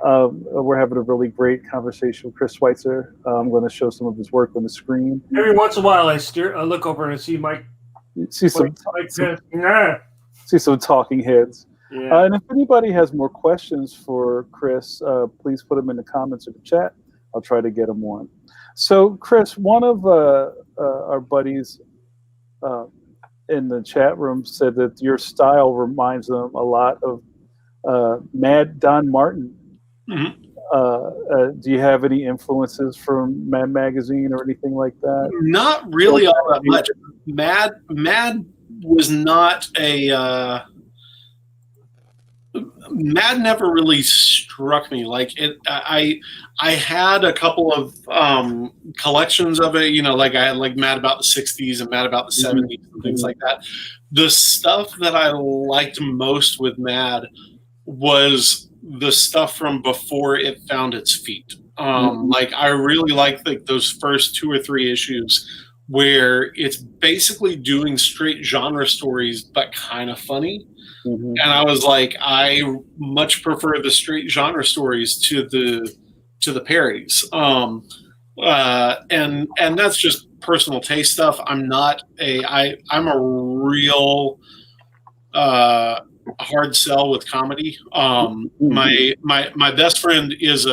We're having a really great conversation with CHRIS SCHWEIZER. I'm going to show some of his work on the screen. Every once in a while, I look over and see Mike. See some talking heads. Yeah. And if anybody has more questions for Chris, please put them in the comments or the chat. I'll try to get them on. So, Chris, one of our buddies in the chat room said that your style reminds them a lot of Mad Don Martin. Do you have any influences from Mad Magazine or anything like that? Not really all that much. Mad was not a... Mad never really struck me. Like it, I had a couple of collections of it. Like I had like Mad about the '60s and Mad about the '70s and things like that. The stuff that I liked most with Mad was the stuff from before it found its feet. Like I really liked like those first 2 or 3 issues where it's basically doing straight genre stories but kind of funny. And I was like, I much prefer the straight genre stories to the parodies. and that's just personal taste stuff. I'm a real hard sell with comedy. My best friend is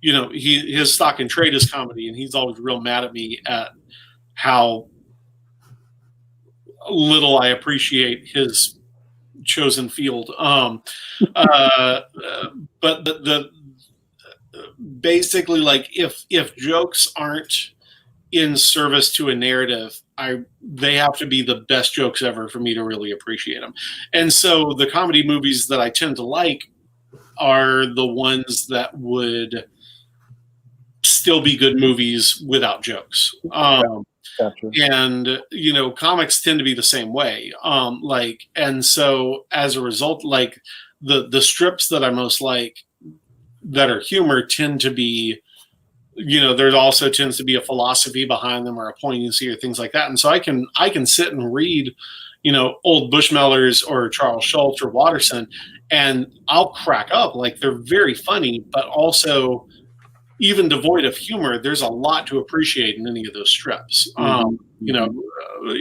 his stock and trade is comedy, and he's always real mad at me at how little I appreciate his chosen field. But the basically, like, if jokes aren't in service to a narrative, they have to be the best jokes ever for me to really appreciate them. And so the comedy movies that I tend to like are the ones that would still be good movies without jokes. Gotcha. And comics tend to be the same way. And so as a result, like the strips that I most like that are humor tend to be, there also tends to be a philosophy behind them or a poignancy or things like that. And so I can sit and read, old Bushmillers or Charles Schultz or Watterson, and I'll crack up. Like, they're very funny, but also, even devoid of humor, there's a lot to appreciate in any of those strips.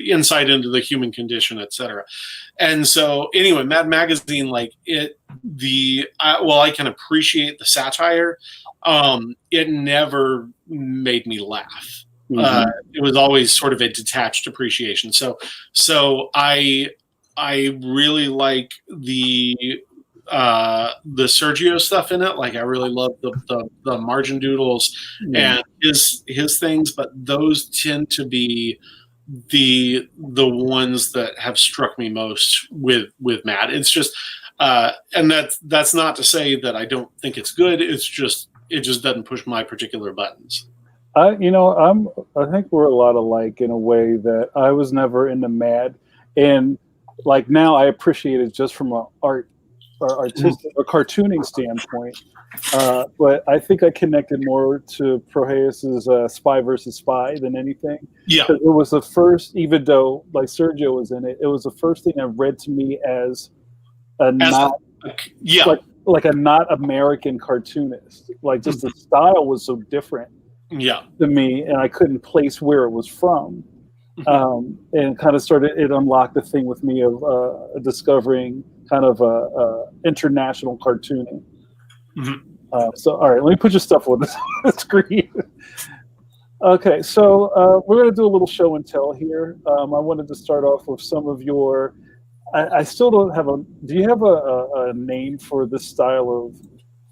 Insight into the human condition, etc. And so, anyway, Mad Magazine, like I can appreciate the satire. It never made me laugh. It was always sort of a detached appreciation. So I really like the Sergio stuff in it. Like, I really love the margin doodles and his things, but those tend to be the ones that have struck me most with Matt. It's just and that's not to say that I don't think it's good. It's just, it just doesn't push my particular buttons. I think we're a lot alike in a way that I was never into Mad, and like now I appreciate it just from an artistic or cartooning standpoint. But I think I connected more to Prohais's Spy versus Spy than anything. Yeah, it was the first, even though like Sergio was in it, it was the first thing that read to me as a not American cartoonist. Like, just the style was so different to me, and I couldn't place where it was from. And kind of it unlocked the thing with me of discovering kind of international cartooning. So, all right, let me put your stuff on the screen. Okay, so we're going to do a little show and tell here. I wanted to start off with some of your. I still don't have a. Do you have a name for this style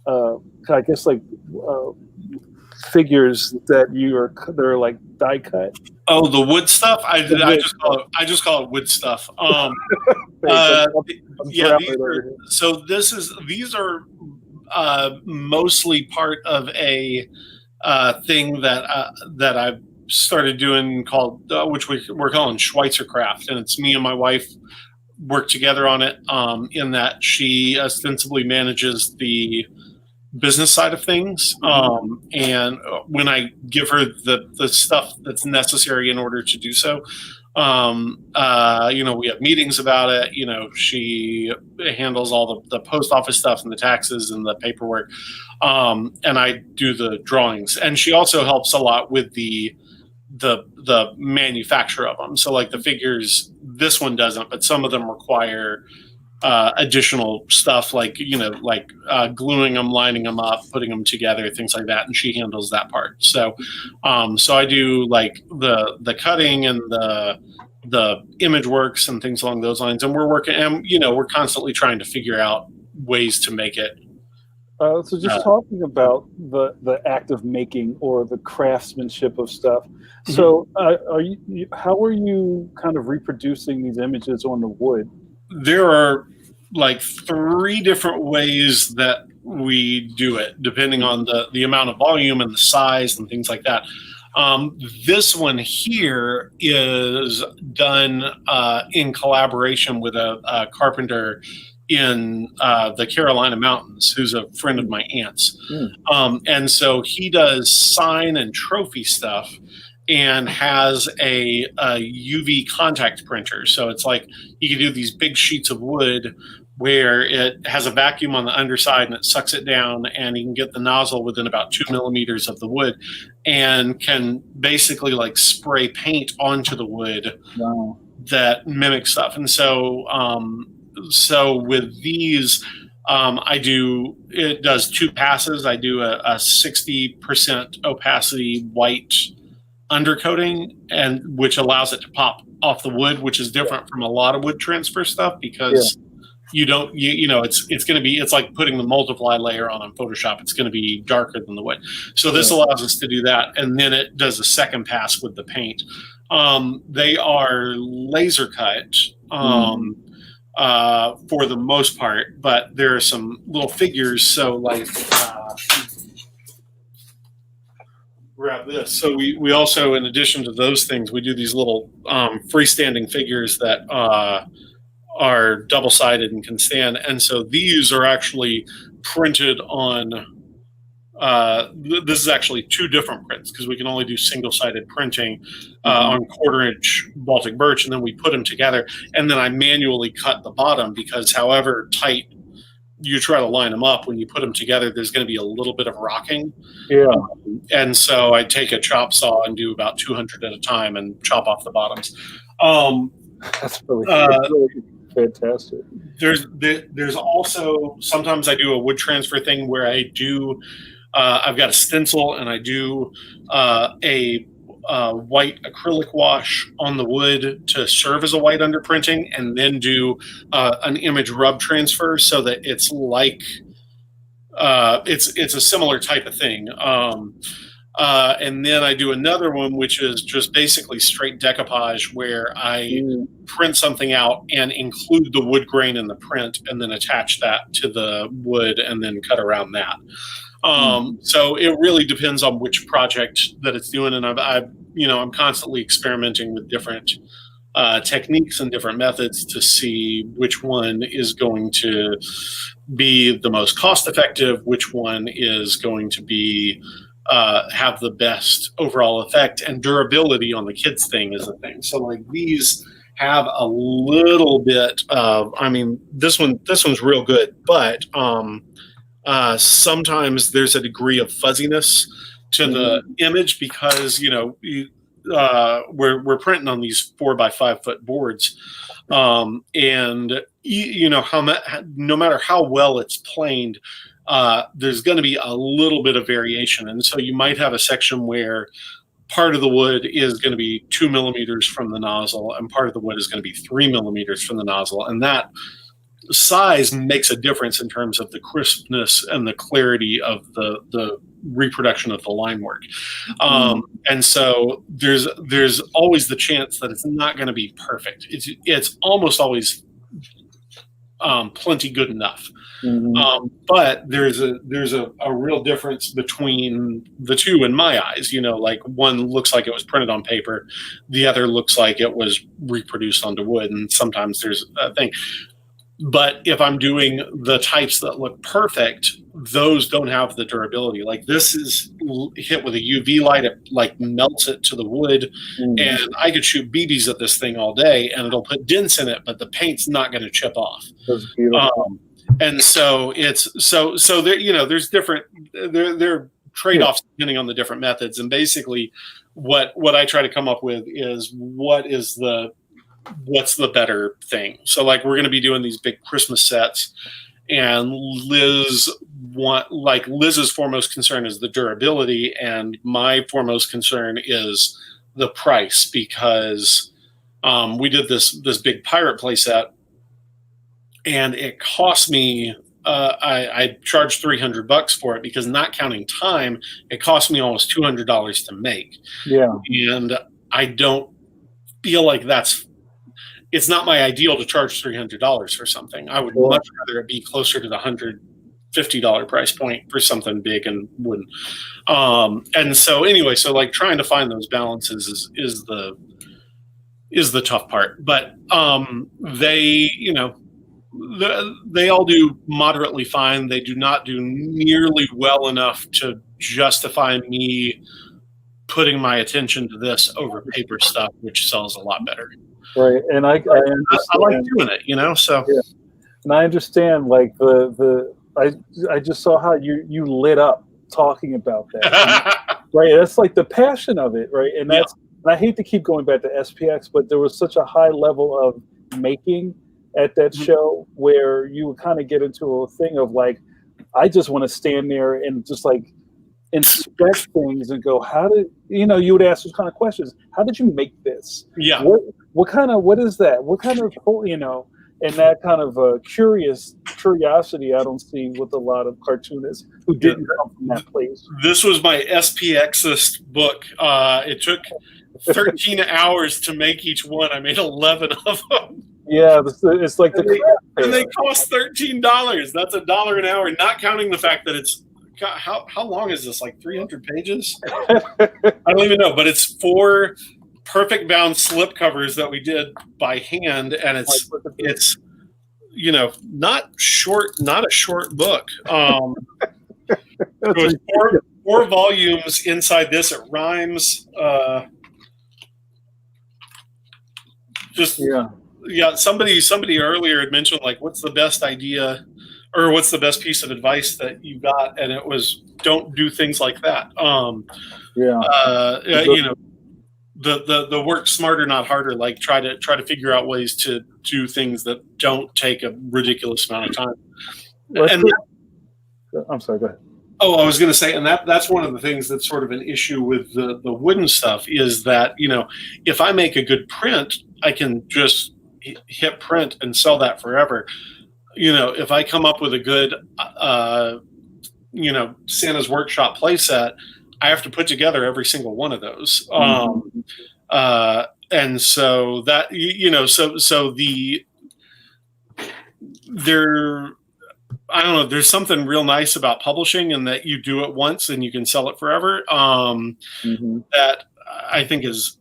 of? I guess like figures they're like die cut. Oh, the wood stuff. I just call it wood stuff. These are mostly part of a thing that I've started doing called which we're calling Schweizer craft, and it's me and my wife work together on it. In that she ostensibly manages the business side of things, and when I give her the stuff that's necessary in order to do so, we have meetings about it. She handles all the post office stuff and the taxes and the paperwork, and I do the drawings. And she also helps a lot with the manufacture of them. So, like, the figures, this one doesn't, but some of them require additional stuff, like gluing them, lining them up, putting them together, things like that, and she handles that part. So I do like the cutting and the image works and things along those lines, and we're working, and we're constantly trying to figure out ways to make it. So just talking about the act of making or the craftsmanship of stuff. So how are you kind of reproducing these images on the wood? There are like 3 different ways that we do it, depending on the amount of volume and the size and things like that. This one here is done in collaboration with a carpenter in the Carolina Mountains, who's a friend of my aunt's. And so he does sign and trophy stuff, and has a UV contact printer. So it's like you can do these big sheets of wood where it has a vacuum on the underside and it sucks it down, and you can get the nozzle within about 2 millimeters of the wood and can basically like spray paint onto the wood Wow. that mimics stuff. And so, so with these, it does 2 passes. I do a 60% opacity white undercoating, and which allows it to pop off the wood, which is different from a lot of wood transfer stuff because you don't, it's going to be, it's like putting the multiply layer on Photoshop. It's going to be darker than the wood. So this allows us to do that. And then it does a second pass with the paint. They are laser cut for the most part, but there are some little figures. So like, grab this. So we also, in addition to those things, we do these little freestanding figures that are double-sided and can stand. And so these are actually printed on, this is actually 2 different prints because we can only do single-sided printing on 1/4-inch Baltic birch, and then we put them together. And then I manually cut the bottom because however tight you try to line them up, when you put them together, there's going to be a little bit of rocking. Yeah. And so I take a chop saw and do about 200 at a time and chop off the bottoms. That's really fantastic. There's also, sometimes I do a wood transfer thing where I do, I've got a stencil and I do a white acrylic wash on the wood to serve as a white underprinting, and then do an image rub transfer so that it's like it's a similar type of thing. And then I do another one, which is just basically straight decoupage, where I print something out and include the wood grain in the print, and then attach that to the wood, and then cut around that. So it really depends on which project that it's doing, and I'm constantly experimenting with different techniques and different methods to see which one is going to be the most cost effective, which one is going to be have the best overall effect, and durability on the kids thing is a thing. So like these have a little bit of, this one's real good, but sometimes there's a degree of fuzziness to the image because we're printing on these 4x5 foot boards, and no matter how well it's planed, there's going to be a little bit of variation, and so you might have a section where part of the wood is going to be 2 millimeters from the nozzle, and part of the wood is going to be 3 millimeters from the nozzle, and that size makes a difference in terms of the crispness and the clarity of the reproduction of the line work. And so there's always the chance that it's not going to be perfect. It's almost always plenty good enough. But there's a real difference between the two in my eyes. Like one looks like it was printed on paper, the other looks like it was reproduced onto wood, and sometimes there's a thing. But if I'm doing the types that look perfect, those don't have the durability. Like this is hit with a UV light, it like melts it to the wood, and I could shoot BBs at this thing all day, and it'll put dents in it, but the paint's not going to chip off. That's beautiful. And so it's so there, there's different there are trade-offs depending on the different methods. And basically, what I try to come up with is what's the better thing. So like we're going to be doing these big Christmas sets, and Liz's foremost concern is the durability, and my foremost concern is the price, because we did this big pirate play set, and it cost me I charged $300 for it, because not counting time, it cost me almost $200 to make. Yeah. And I don't feel like it's not my ideal to charge $300 for something. I would much rather it be closer to the $150 price point for something big and wooden. And so anyway, so like trying to find those balances is the tough part. But they all do moderately fine. They do not do nearly well enough to justify me putting my attention to this over paper stuff, which sells a lot better. Right, and I like doing it, so. Yeah. and I understand like I just saw how you lit up talking about that, right? That's like the passion of it, right? And that's and I hate to keep going back to SPX, but there was such a high level of making at that show where you would kind of get into a thing of like, I just want to stand there and just like inspect things and go, how did you would ask those kind of questions. How did you make this? Yeah. What is that? What kind of, and that kind of curiosity I don't see with a lot of cartoonists who didn't come from that place. This was my SPXist book. It took 13 hours to make each one. I made 11 of them. Yeah, it's like and they cost $13. That's $1 an hour, not counting the fact that it's how long is this? Like 300 pages? I don't even know, but it's 4 perfect bound slip covers that we did by hand, and it's not a short book. It was 4 volumes inside this. It rhymes. Somebody earlier had mentioned like, what's the best idea or what's the best piece of advice that you got, and it was don't do things like that. The work smarter, not harder. Like try to figure out ways to do things that don't take a ridiculous amount of time. I'm sorry, go ahead. Oh, I was going to say, and that's one of the things that's sort of an issue with the wooden stuff is that, if I make a good print, I can just hit print and sell that forever. If I come up with a good, Santa's Workshop playset, I have to put together every single one of those. And so that, I don't know, there's something real nice about publishing and that you do it once and you can sell it forever. That I think is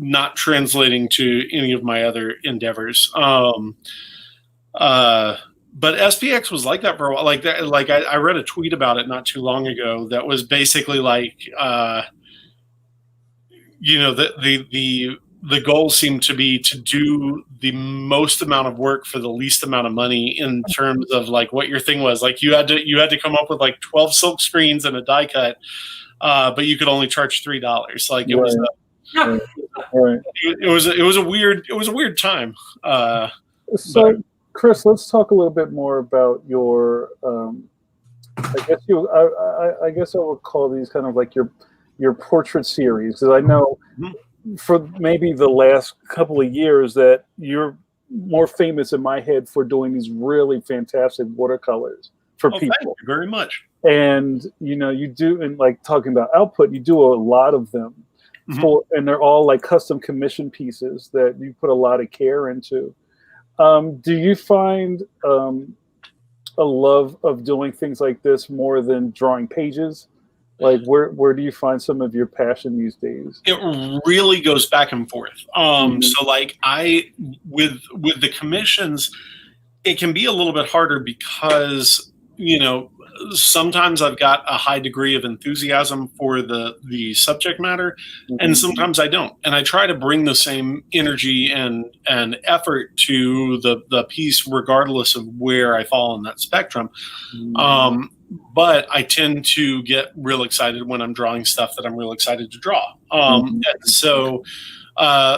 not translating to any of my other endeavors. But SPX was like that for a while. Like that, I read a tweet about it not too long ago that was basically like, the goal seemed to be to do the most amount of work for the least amount of money in terms of like what your thing was. Like you had to come up with like 12 silk screens and a die cut, but you could only charge $3. Like it was. It was a weird time. So, Chris, let's talk a little bit more about your. I guess I would call these kind of like your portrait series, because I know for maybe the last couple of years that you're more famous in my head for doing these really fantastic watercolors for people. Thank you very much. And you do, and like talking about output, you do a lot of them. And they're all like custom commission pieces that you put a lot of care into. Do you find a love of doing things like this more than drawing pages? Like where do you find some of your passion these days? It really goes back and forth. So like with the commissions, it can be a little bit harder because, sometimes I've got a high degree of enthusiasm for the subject matter, and sometimes I don't. And I try to bring the same energy and effort to the piece, regardless of where I fall on that spectrum. But I tend to get real excited when I'm drawing stuff that I'm real excited to draw. And so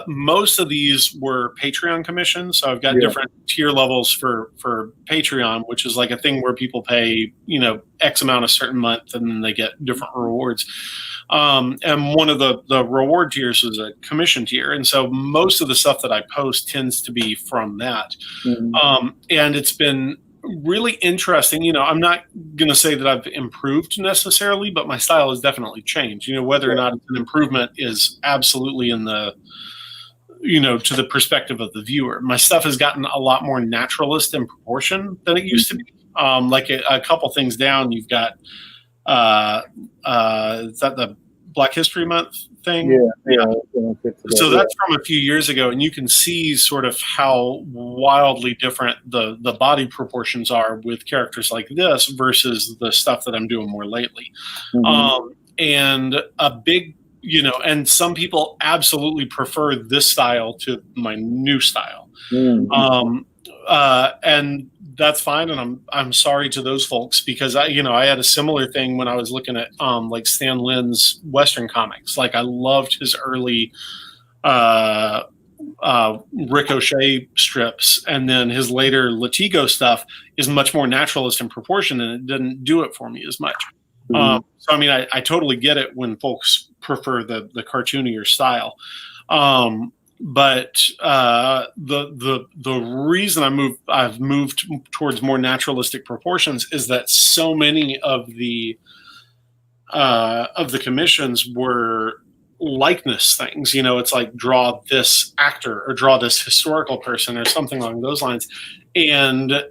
most of these were Patreon commissions. So I've got different tier levels for Patreon, which is like a thing where people pay, X amount a certain month and then they get different rewards. And one of the reward tiers is a commission tier. And so most of the stuff that I post tends to be from that. And it's been really interesting. I'm not going to say that I've improved necessarily, but my style has definitely changed. Whether or not it's an improvement is absolutely in the, to the perspective of the viewer. My stuff has gotten a lot more naturalist in proportion than it used to be. Like a couple things down, you've got, is that the Black History Month thing? Yeah. So that's from a few years ago, and you can see sort of how wildly different the body proportions are with characters like this versus the stuff that I'm doing more lately. And a big and some people absolutely prefer this style to my new style. And that's fine. And I'm sorry to those folks, because I had a similar thing when I was looking at like Stan Lin's Western comics. Like, I loved his early Ricochet strips, and then his later Latigo stuff is much more naturalist in proportion, and it didn't do it for me as much. So I mean, I totally get it when folks prefer the cartoonier style. But the reason I've moved towards more naturalistic proportions is that so many of the commissions were likeness things. It's like, draw this actor or draw this historical person or something along those lines, and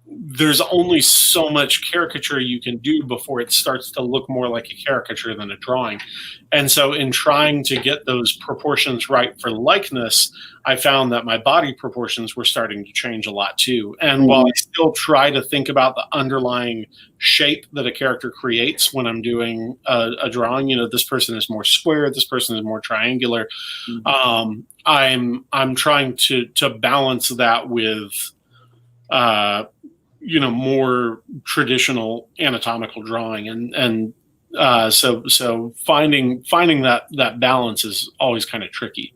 there's only so much caricature you can do before it starts to look more like a caricature than a drawing. And so in trying to get those proportions right for likeness, I found that my body proportions were starting to change a lot too. And while I still try to think about the underlying shape that a character creates when I'm doing a drawing, this person is more square, this person is more triangular. I'm trying to balance that with more traditional anatomical drawing, and so finding that balance is always kind of tricky.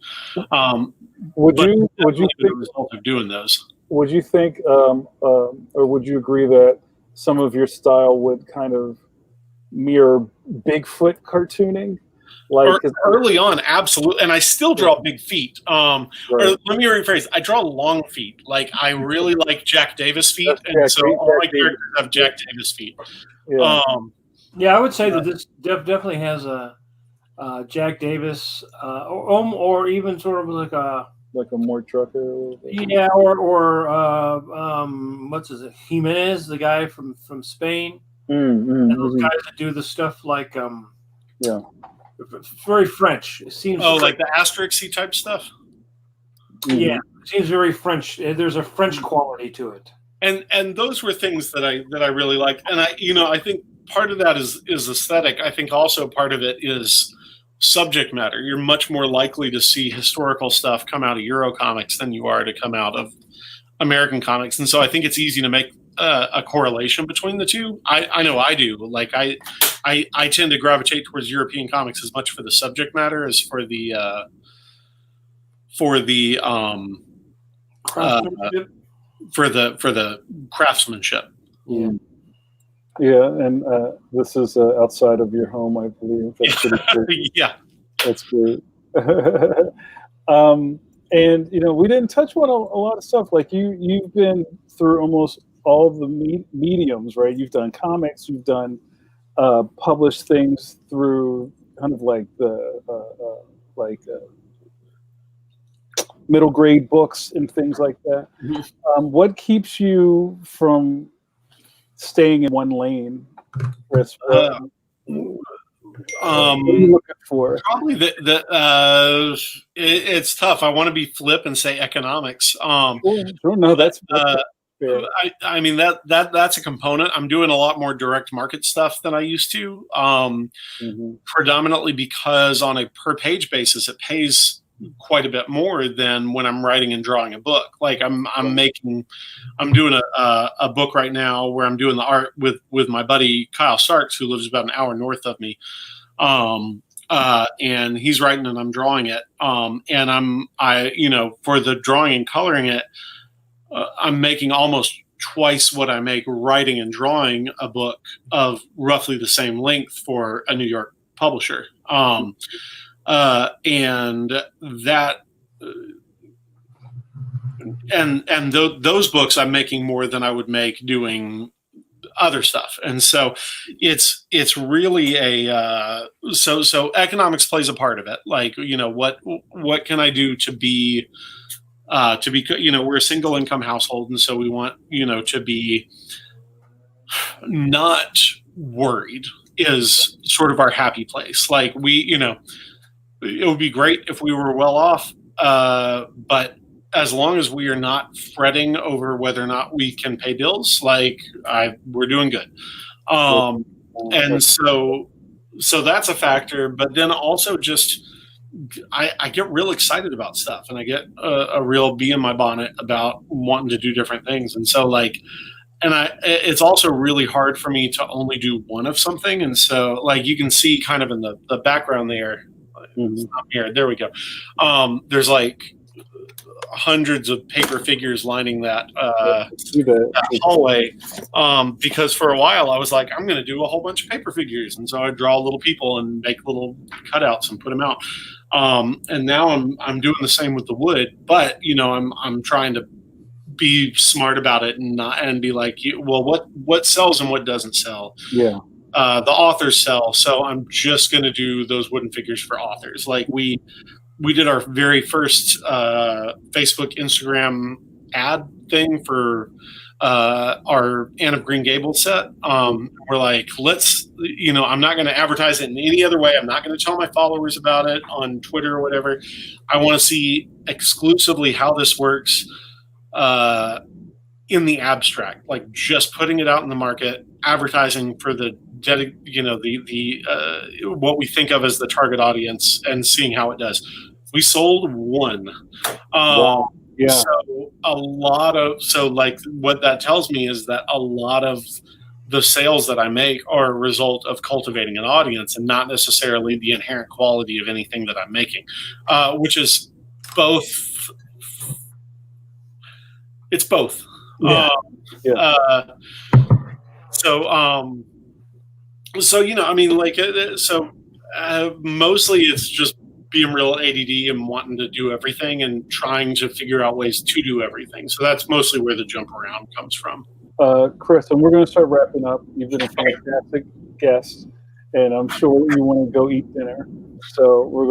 Would you think the result of doing those? Would you think, or would you agree that some of your style would kind of mirror Bigfoot cartooning? Like early on, absolutely, and I still draw big feet. Or let me rephrase: I draw long feet. Like, I really like Jack Davis feet, all my characters have Jack Davis feet. Yeah, I would say that this definitely has a Jack Davis, or even sort of like a Mort Trucker. Yeah, or what's his name? Jimenez, the guy from Spain. And those guys that do the stuff like very French. It seems like the Asterix-y type stuff. Yeah, it seems very French. There's a French quality to it. And those were things that I really liked. And I think part of that is aesthetic. I think also part of it is subject matter. You're much more likely to see historical stuff come out of Euro comics than you are to come out of American comics. And so I think it's easy to make a correlation between the two. I know I do. Like, I tend to gravitate towards European comics as much for the subject matter as for the craftsmanship. Yeah, and this is outside of your home, I believe. That's pretty cool. Yeah, that's great. And we didn't touch on a lot of stuff. Like, you've been through almost all the mediums, right? You've done comics, you've done published things through kind of like the middle grade books and things like that. What keeps you from staying in one lane, Chris? What are you looking for? Probably it's tough. I want to be flip and say economics. No, that's I mean, that's a component. I'm doing a lot more direct market stuff than I used to, predominantly because on a per page basis, it pays quite a bit more than when I'm writing and drawing a book. Like, I'm doing a book right now where I'm doing the art with my buddy Kyle Starks, who lives about an hour north of me. And he's writing and I'm drawing it. And for the drawing and coloring it, I'm making almost twice what I make writing and drawing a book of roughly the same length for a New York publisher. And that, and those books I'm making more than I would make doing other stuff. And so it's really so economics plays a part of it. Like, what can I do to be, we're a single income household. And so we want, to be not worried is sort of our happy place. Like, it would be great if we were well off, but as long as we are not fretting over whether or not we can pay bills, we're doing good. And so so that's a factor. But then also just I get real excited about stuff, and I get a real bee in my bonnet about wanting to do different things. And so it's also really hard for me to only do one of something. And so like you can see kind of in the background there, it's not here, there we go. There's like hundreds of paper figures lining that hallway, because for a while I was like, I'm going to do a whole bunch of paper figures, and so I draw little people and make little cutouts and put them out. And now I'm doing the same with the wood, but I'm trying to be smart about it and be like, well, what sells and what doesn't sell. Yeah. The authors sell, so I'm just going to do those wooden figures for authors. Like we did our very first Facebook, Instagram ad thing for our Anne of Green Gables set. We're like, I'm not going to advertise it in any other way. I'm not going to tell my followers about it on Twitter or whatever. I want to see exclusively how this works in the abstract, like just putting it out in the market, advertising for the what we think of as the target audience, and seeing how it does. We sold one. Wow. Yeah. So like what that tells me is that a lot of the sales that I make are a result of cultivating an audience, and not necessarily the inherent quality of anything that I'm making, which is both. It's both. Yeah. Mostly it's just being real ADD and wanting to do everything and trying to figure out ways to do everything. So that's mostly where the jump around comes from. Chris, and we're going to start wrapping up. You've been a fantastic guest, and I'm sure you want to go eat dinner. So we're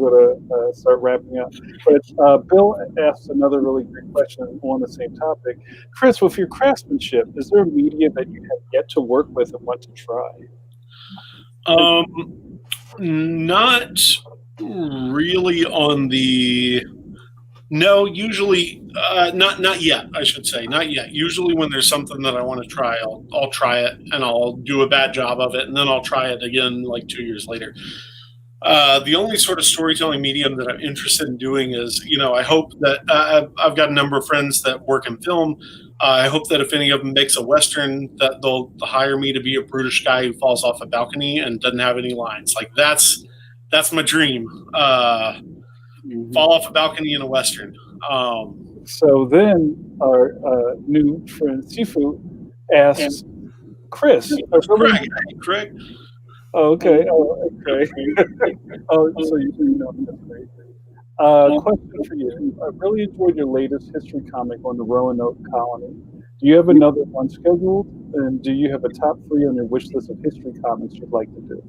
gonna start wrapping up. But Bill asked another really great question on the same topic. Chris, with your craftsmanship, is there a medium that you have yet to work with and want to try? Not really on the. No, usually not yet. I should say not yet. Usually, when there's something that I want to try, I'll try it and I'll do a bad job of it, and then I'll try it again like 2 years later. The only sort of storytelling medium that I'm interested in doing is, I hope that I've got a number of friends that work in film. I hope that if any of them makes a Western, that they'll hire me to be a brutish guy who falls off a balcony and doesn't have any lines. Like that's my dream. Fall off a balcony in a Western. So then our new friend Sifu asks, Chris, Craig. Oh, okay. Oh, okay. So you know that's great. Question for you. I really enjoyed your latest history comic on the Roanoke colony. Do you have another one scheduled? And do you have a top 3 on your wish list of history comics you'd like to do?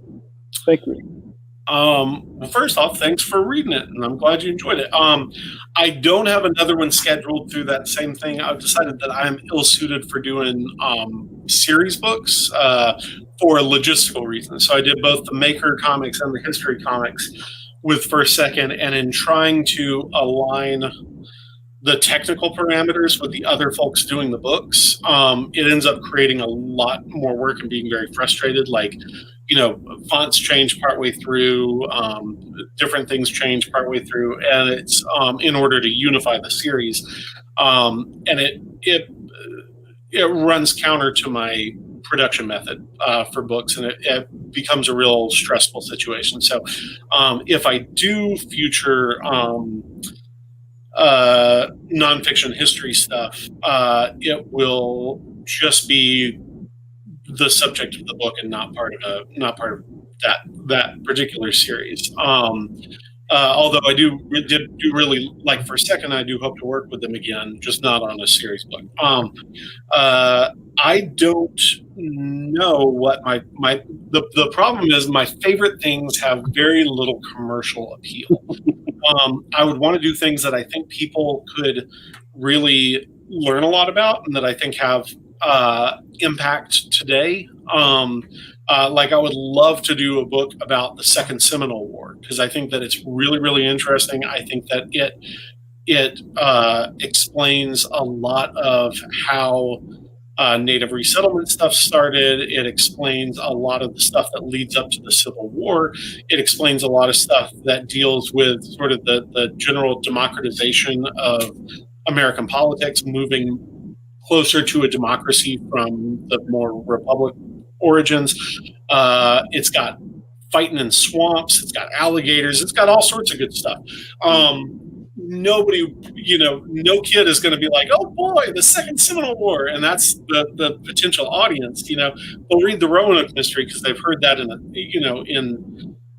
Thank you. Well, first off, thanks for reading it, and I'm glad you enjoyed it. I don't have another one scheduled through that same thing. I've decided that I'm ill-suited for doing series books for logistical reasons. So I did both the Maker comics and the history comics with First Second, and in trying to align the technical parameters with the other folks doing the books, it ends up creating a lot more work and being very frustrated. Like, fonts change partway through, different things change partway through, and it's in order to unify the series, and it runs counter to my production method for books, and it becomes a real stressful situation. So if I do future nonfiction history stuff, it will just be the subject of the book and not part of that particular series. Although I did really like First Second, I do hope to work with them again, just not on a series book. I don't know what the problem is. My favorite things have very little commercial appeal. I would want to do things that I think people could really learn a lot about, and that I think have impact today. Like I would love to do a book about the Second Seminole War, because I think that it's really, really interesting. I think that it explains a lot of how Native resettlement stuff started. It explains a lot of the stuff that leads up to the Civil War. It explains a lot of stuff that deals with sort of the general democratization of American politics, moving closer to a democracy from the more republic origins. It's got fighting in swamps. It's got alligators. It's got all sorts of good stuff. Nobody, no kid is going to be like, oh boy, the Second Seminole War, and that's the potential audience. They'll read the Roanoke Mystery because they've heard that in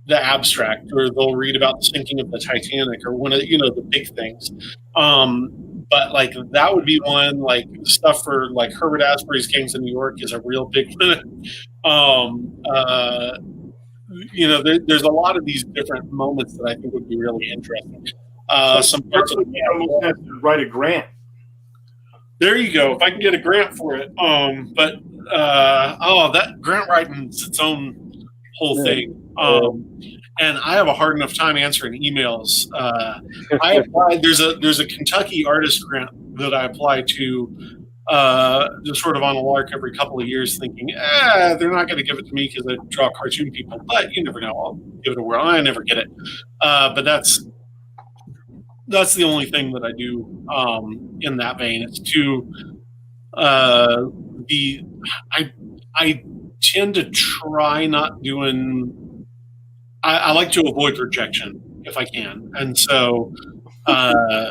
the abstract, or they'll read about the sinking of the Titanic, or one of the big things. But like that would be one. Like stuff for like Herbert Asbury's Kings of New York is a real big one. There's a lot of these different moments that I think would be really interesting. Some parts of almost have to write a grant. There you go. If I can get a grant for it. That grant writing's its own whole thing. And I have a hard enough time answering emails. I applied. There's a Kentucky artist grant that I apply to just sort of on a lark every couple of years, thinking, they're not going to give it to me because I draw cartoon people. But you never know. I'll give it a whirl. I never get it. But that's the only thing that I do in that vein. It's to I tend to try not doing. I like to avoid rejection if I can, and so I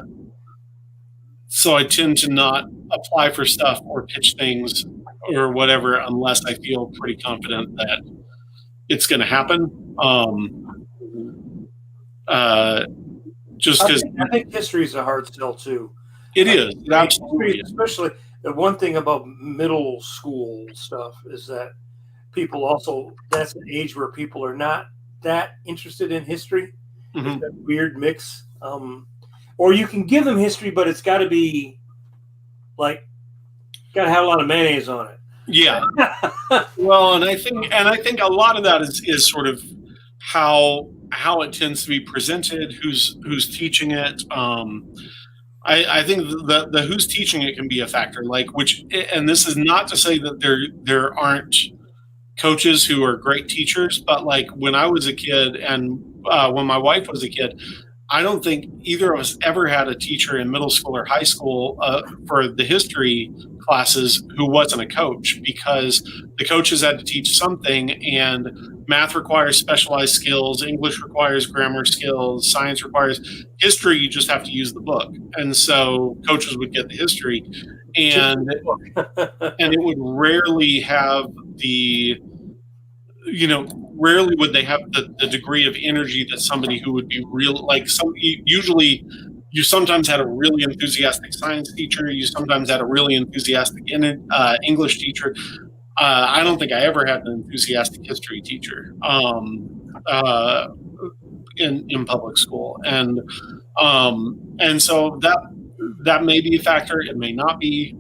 tend to not apply for stuff or pitch things or whatever unless I feel pretty confident that it's going to happen. Just because I think history is a hard sell too. It is absolutely, especially the one thing about middle school stuff is that people also, that's an age where people are not that interested in history. Mm-hmm. It's that weird mix. Or you can give them history, but it's got to be like, got to have a lot of mayonnaise on it. Yeah. Well, and I think a lot of that is sort of how it tends to be presented, who's teaching it. I think the who's teaching it can be a factor, and this is not to say that there aren't coaches who are great teachers, but like when I was a kid and when my wife was a kid, I don't think either of us ever had a teacher in middle school or high school for the history classes who wasn't a coach, because the coaches had to teach something, and math requires specialized skills, English requires grammar skills, science requires history. You just have to use the book. And so coaches would get the history, and it would rarely have rarely would they have the degree of energy that somebody who would be real, usually you sometimes had a really enthusiastic science teacher. You sometimes had a really enthusiastic English teacher. I don't think I ever had an enthusiastic history teacher in public school, and so that may be a factor. It may not be,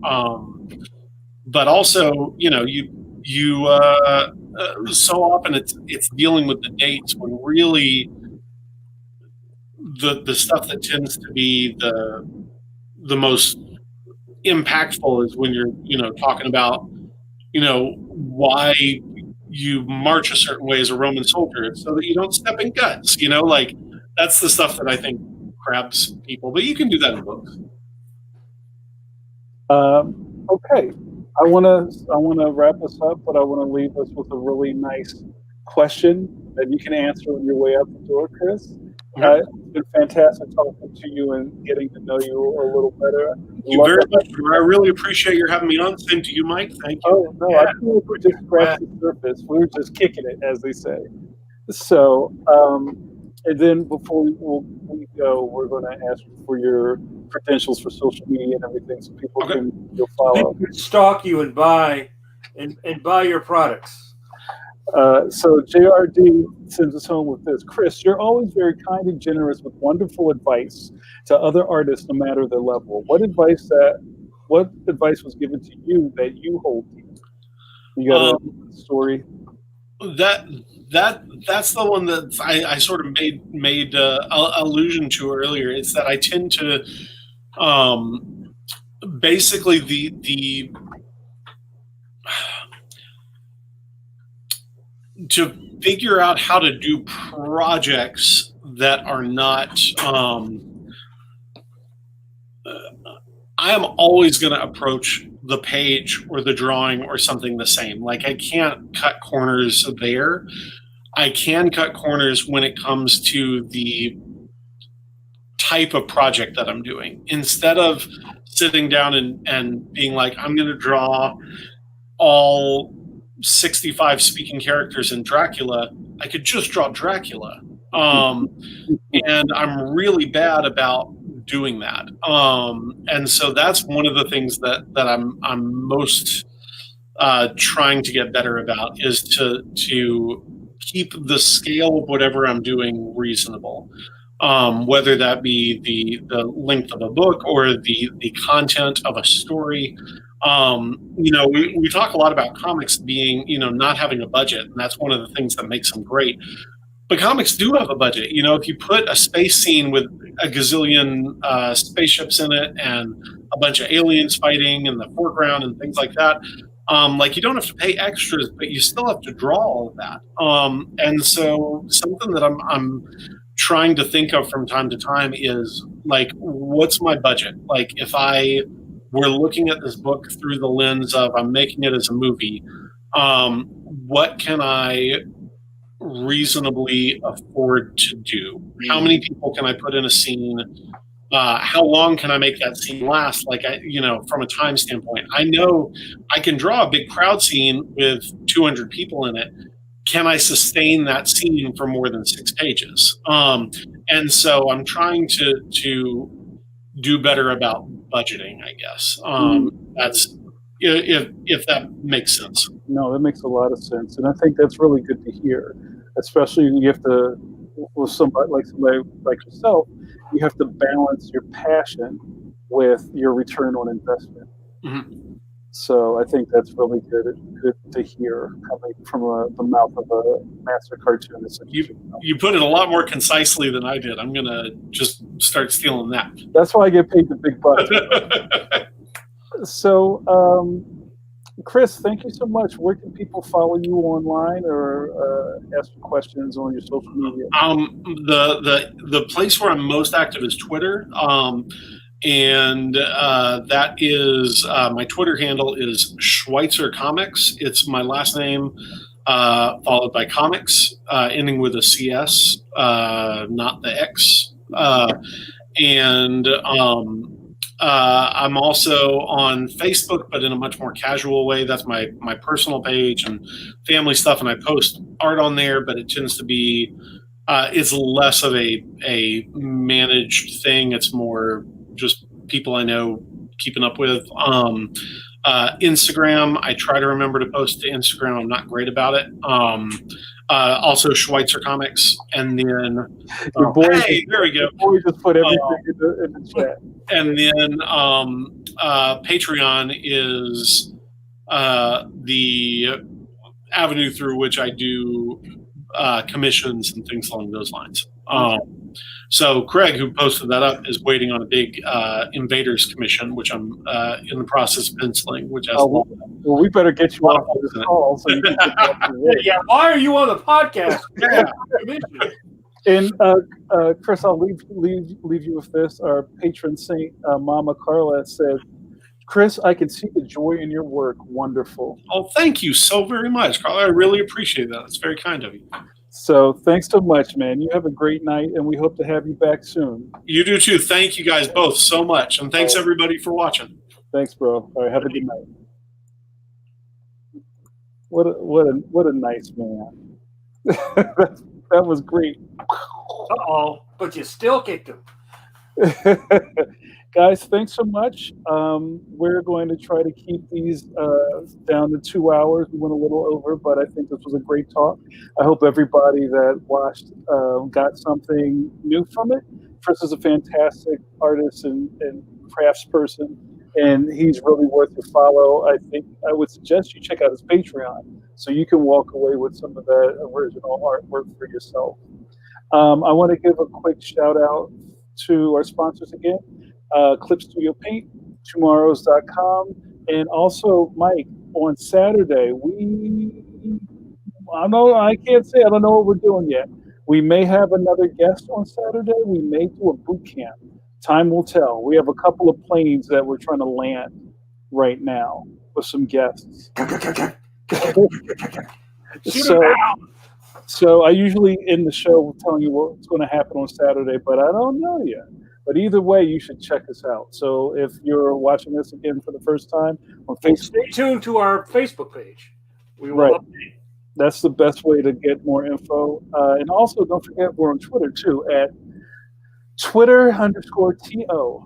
but also you so often it's dealing with the dates when really the stuff that tends to be the most impactful is when you're talking about why you march a certain way as a Roman soldier. It's so that you don't step in guts, that's the stuff that I think grabs people, but you can do that in books. Okay. I want to wrap us up, but I want to leave us with a really nice question that you can answer on your way out the door, Chris. It's been fantastic talking to you and getting to know you a little better. Thank you very much. I really appreciate your having me on. Same to you, Mike. Thank you. Oh, no, I feel like we just scratched the surface. We were just kicking it, as they say. So, and then before we go, we're going to ask for your credentials for social media and everything, so people can follow. They can stalk you and buy your products. So JRD sends us home with this. Chris, you're always very kind and generous with wonderful advice to other artists, no matter their level. What advice was given to you that you hold dear? You got a story? That's the one that I sort of made allusion to earlier. It's that I tend to basically to figure out how to do projects that are not. I am always going to approach the page or the drawing or something the same. Like I can't cut corners there. I can cut corners when it comes to the type of project that I'm doing. Instead of sitting down and being like, I'm going to draw all 65 speaking characters in Dracula, I could just draw Dracula. And I'm really bad about doing that. And so that's one of the things that I'm most trying to get better about, is to keep the scale of whatever I'm doing reasonable. Whether that be the length of a book or the content of a story. We talk a lot about comics being, not having a budget, and that's one of the things that makes them great. But comics do have a budget. If you put a space scene with a gazillion spaceships in it and a bunch of aliens fighting in the foreground and things like that, you don't have to pay extras, but you still have to draw all of that. And so something that I'm trying to think of from time to time is what's my budget? If I were looking at this book through the lens of I'm making it as a movie, what can I reasonably afford to do? How many people can I put in a scene? How long can I make that scene last? From a time standpoint, I know I can draw a big crowd scene with 200 people in it. Can I sustain that scene for more than 6 pages? And so I'm trying to do better about budgeting, I guess. That's if that makes sense. No, that makes a lot of sense, and I think that's really good to hear. Especially when you have to, with somebody like yourself, you have to balance your passion with your return on investment. Mm-hmm. So I think that's really good to hear coming from the mouth of a master cartoonist. You put it a lot more concisely than I did. I'm gonna just start stealing that. That's why I get paid the big bucks. So, Chris, thank you so much. Where can people follow you online or ask you questions on your social media? The place where I'm most active is Twitter. And that is my Twitter handle is Schweitzer Comics. It's my last name followed by comics, ending with a CS, not the X. I'm also on Facebook, but in a much more casual way. That's my personal page and family stuff, and I post art on there, but it tends to be it's less of a managed thing. It's more just people I know keeping up with. Instagram, I try to remember to post to Instagram. I'm not great about it. Also Schweitzer Comics, and then there we go. We just put everything in the chat. And then Patreon is the avenue through which I do commissions and things along those lines. So Craig, who posted that up, is waiting on a big Invaders commission, which I'm in the process of penciling. Which has well, we better get you off of this call so you can get back to work. Yeah, why are you on the podcast? And Chris, I'll leave you with this. Our patron saint, Mama Carla, said, "Chris, I can see the joy in your work. Wonderful." Oh, thank you so very much, Carla. I really appreciate that. It's very kind of you. So thanks so much, man. You have a great night, and we hope to have you back soon. You do too. Thank you guys both so much, and thanks everybody for watching. Thanks, bro. All right, have a good night. What a nice man. That was great. But you still kicked him. Guys, thanks so much. We're going to try to keep these down to 2 hours. We went a little over, but I think this was a great talk. I hope everybody that watched got something new from it. Chris is a fantastic artist and craftsperson, and he's really worth your follow. I think I would suggest you check out his Patreon so you can walk away with some of that original artwork for yourself. I want to give a quick shout out to our sponsors again. Clip Studio Paint, tomorrows.com, and also Mike, on Saturday we I can't say. I don't know what we're doing yet. We may have another guest on Saturday. We may do a boot camp. Time will tell. We have a couple of planes that we're trying to land right now with some guests. So I usually end the show telling you what's going to happen on Saturday, but I don't know yet. But either way, you should check us out. So if you're watching this again for the first time on Facebook, stay tuned to our Facebook page. We will right. update. That's the best way to get more info. And also, don't forget, we're on Twitter, too, at Twitter_TO.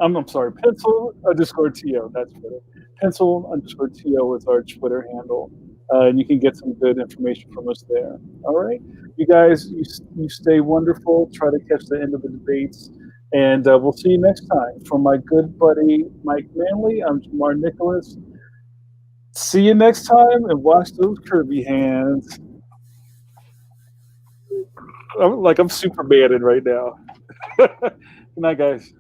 I'm sorry, Pencil_TO. That's Twitter. Pencil_TO is our Twitter handle. And you can get some good information from us there. All right? You guys, you stay wonderful. Try to catch the end of the debates. And we'll see you next time. From my good buddy, Mike Manley, I'm Jamar Nicholas. See you next time, and wash those Kirby hands. I'm Superman right now. Good night, guys.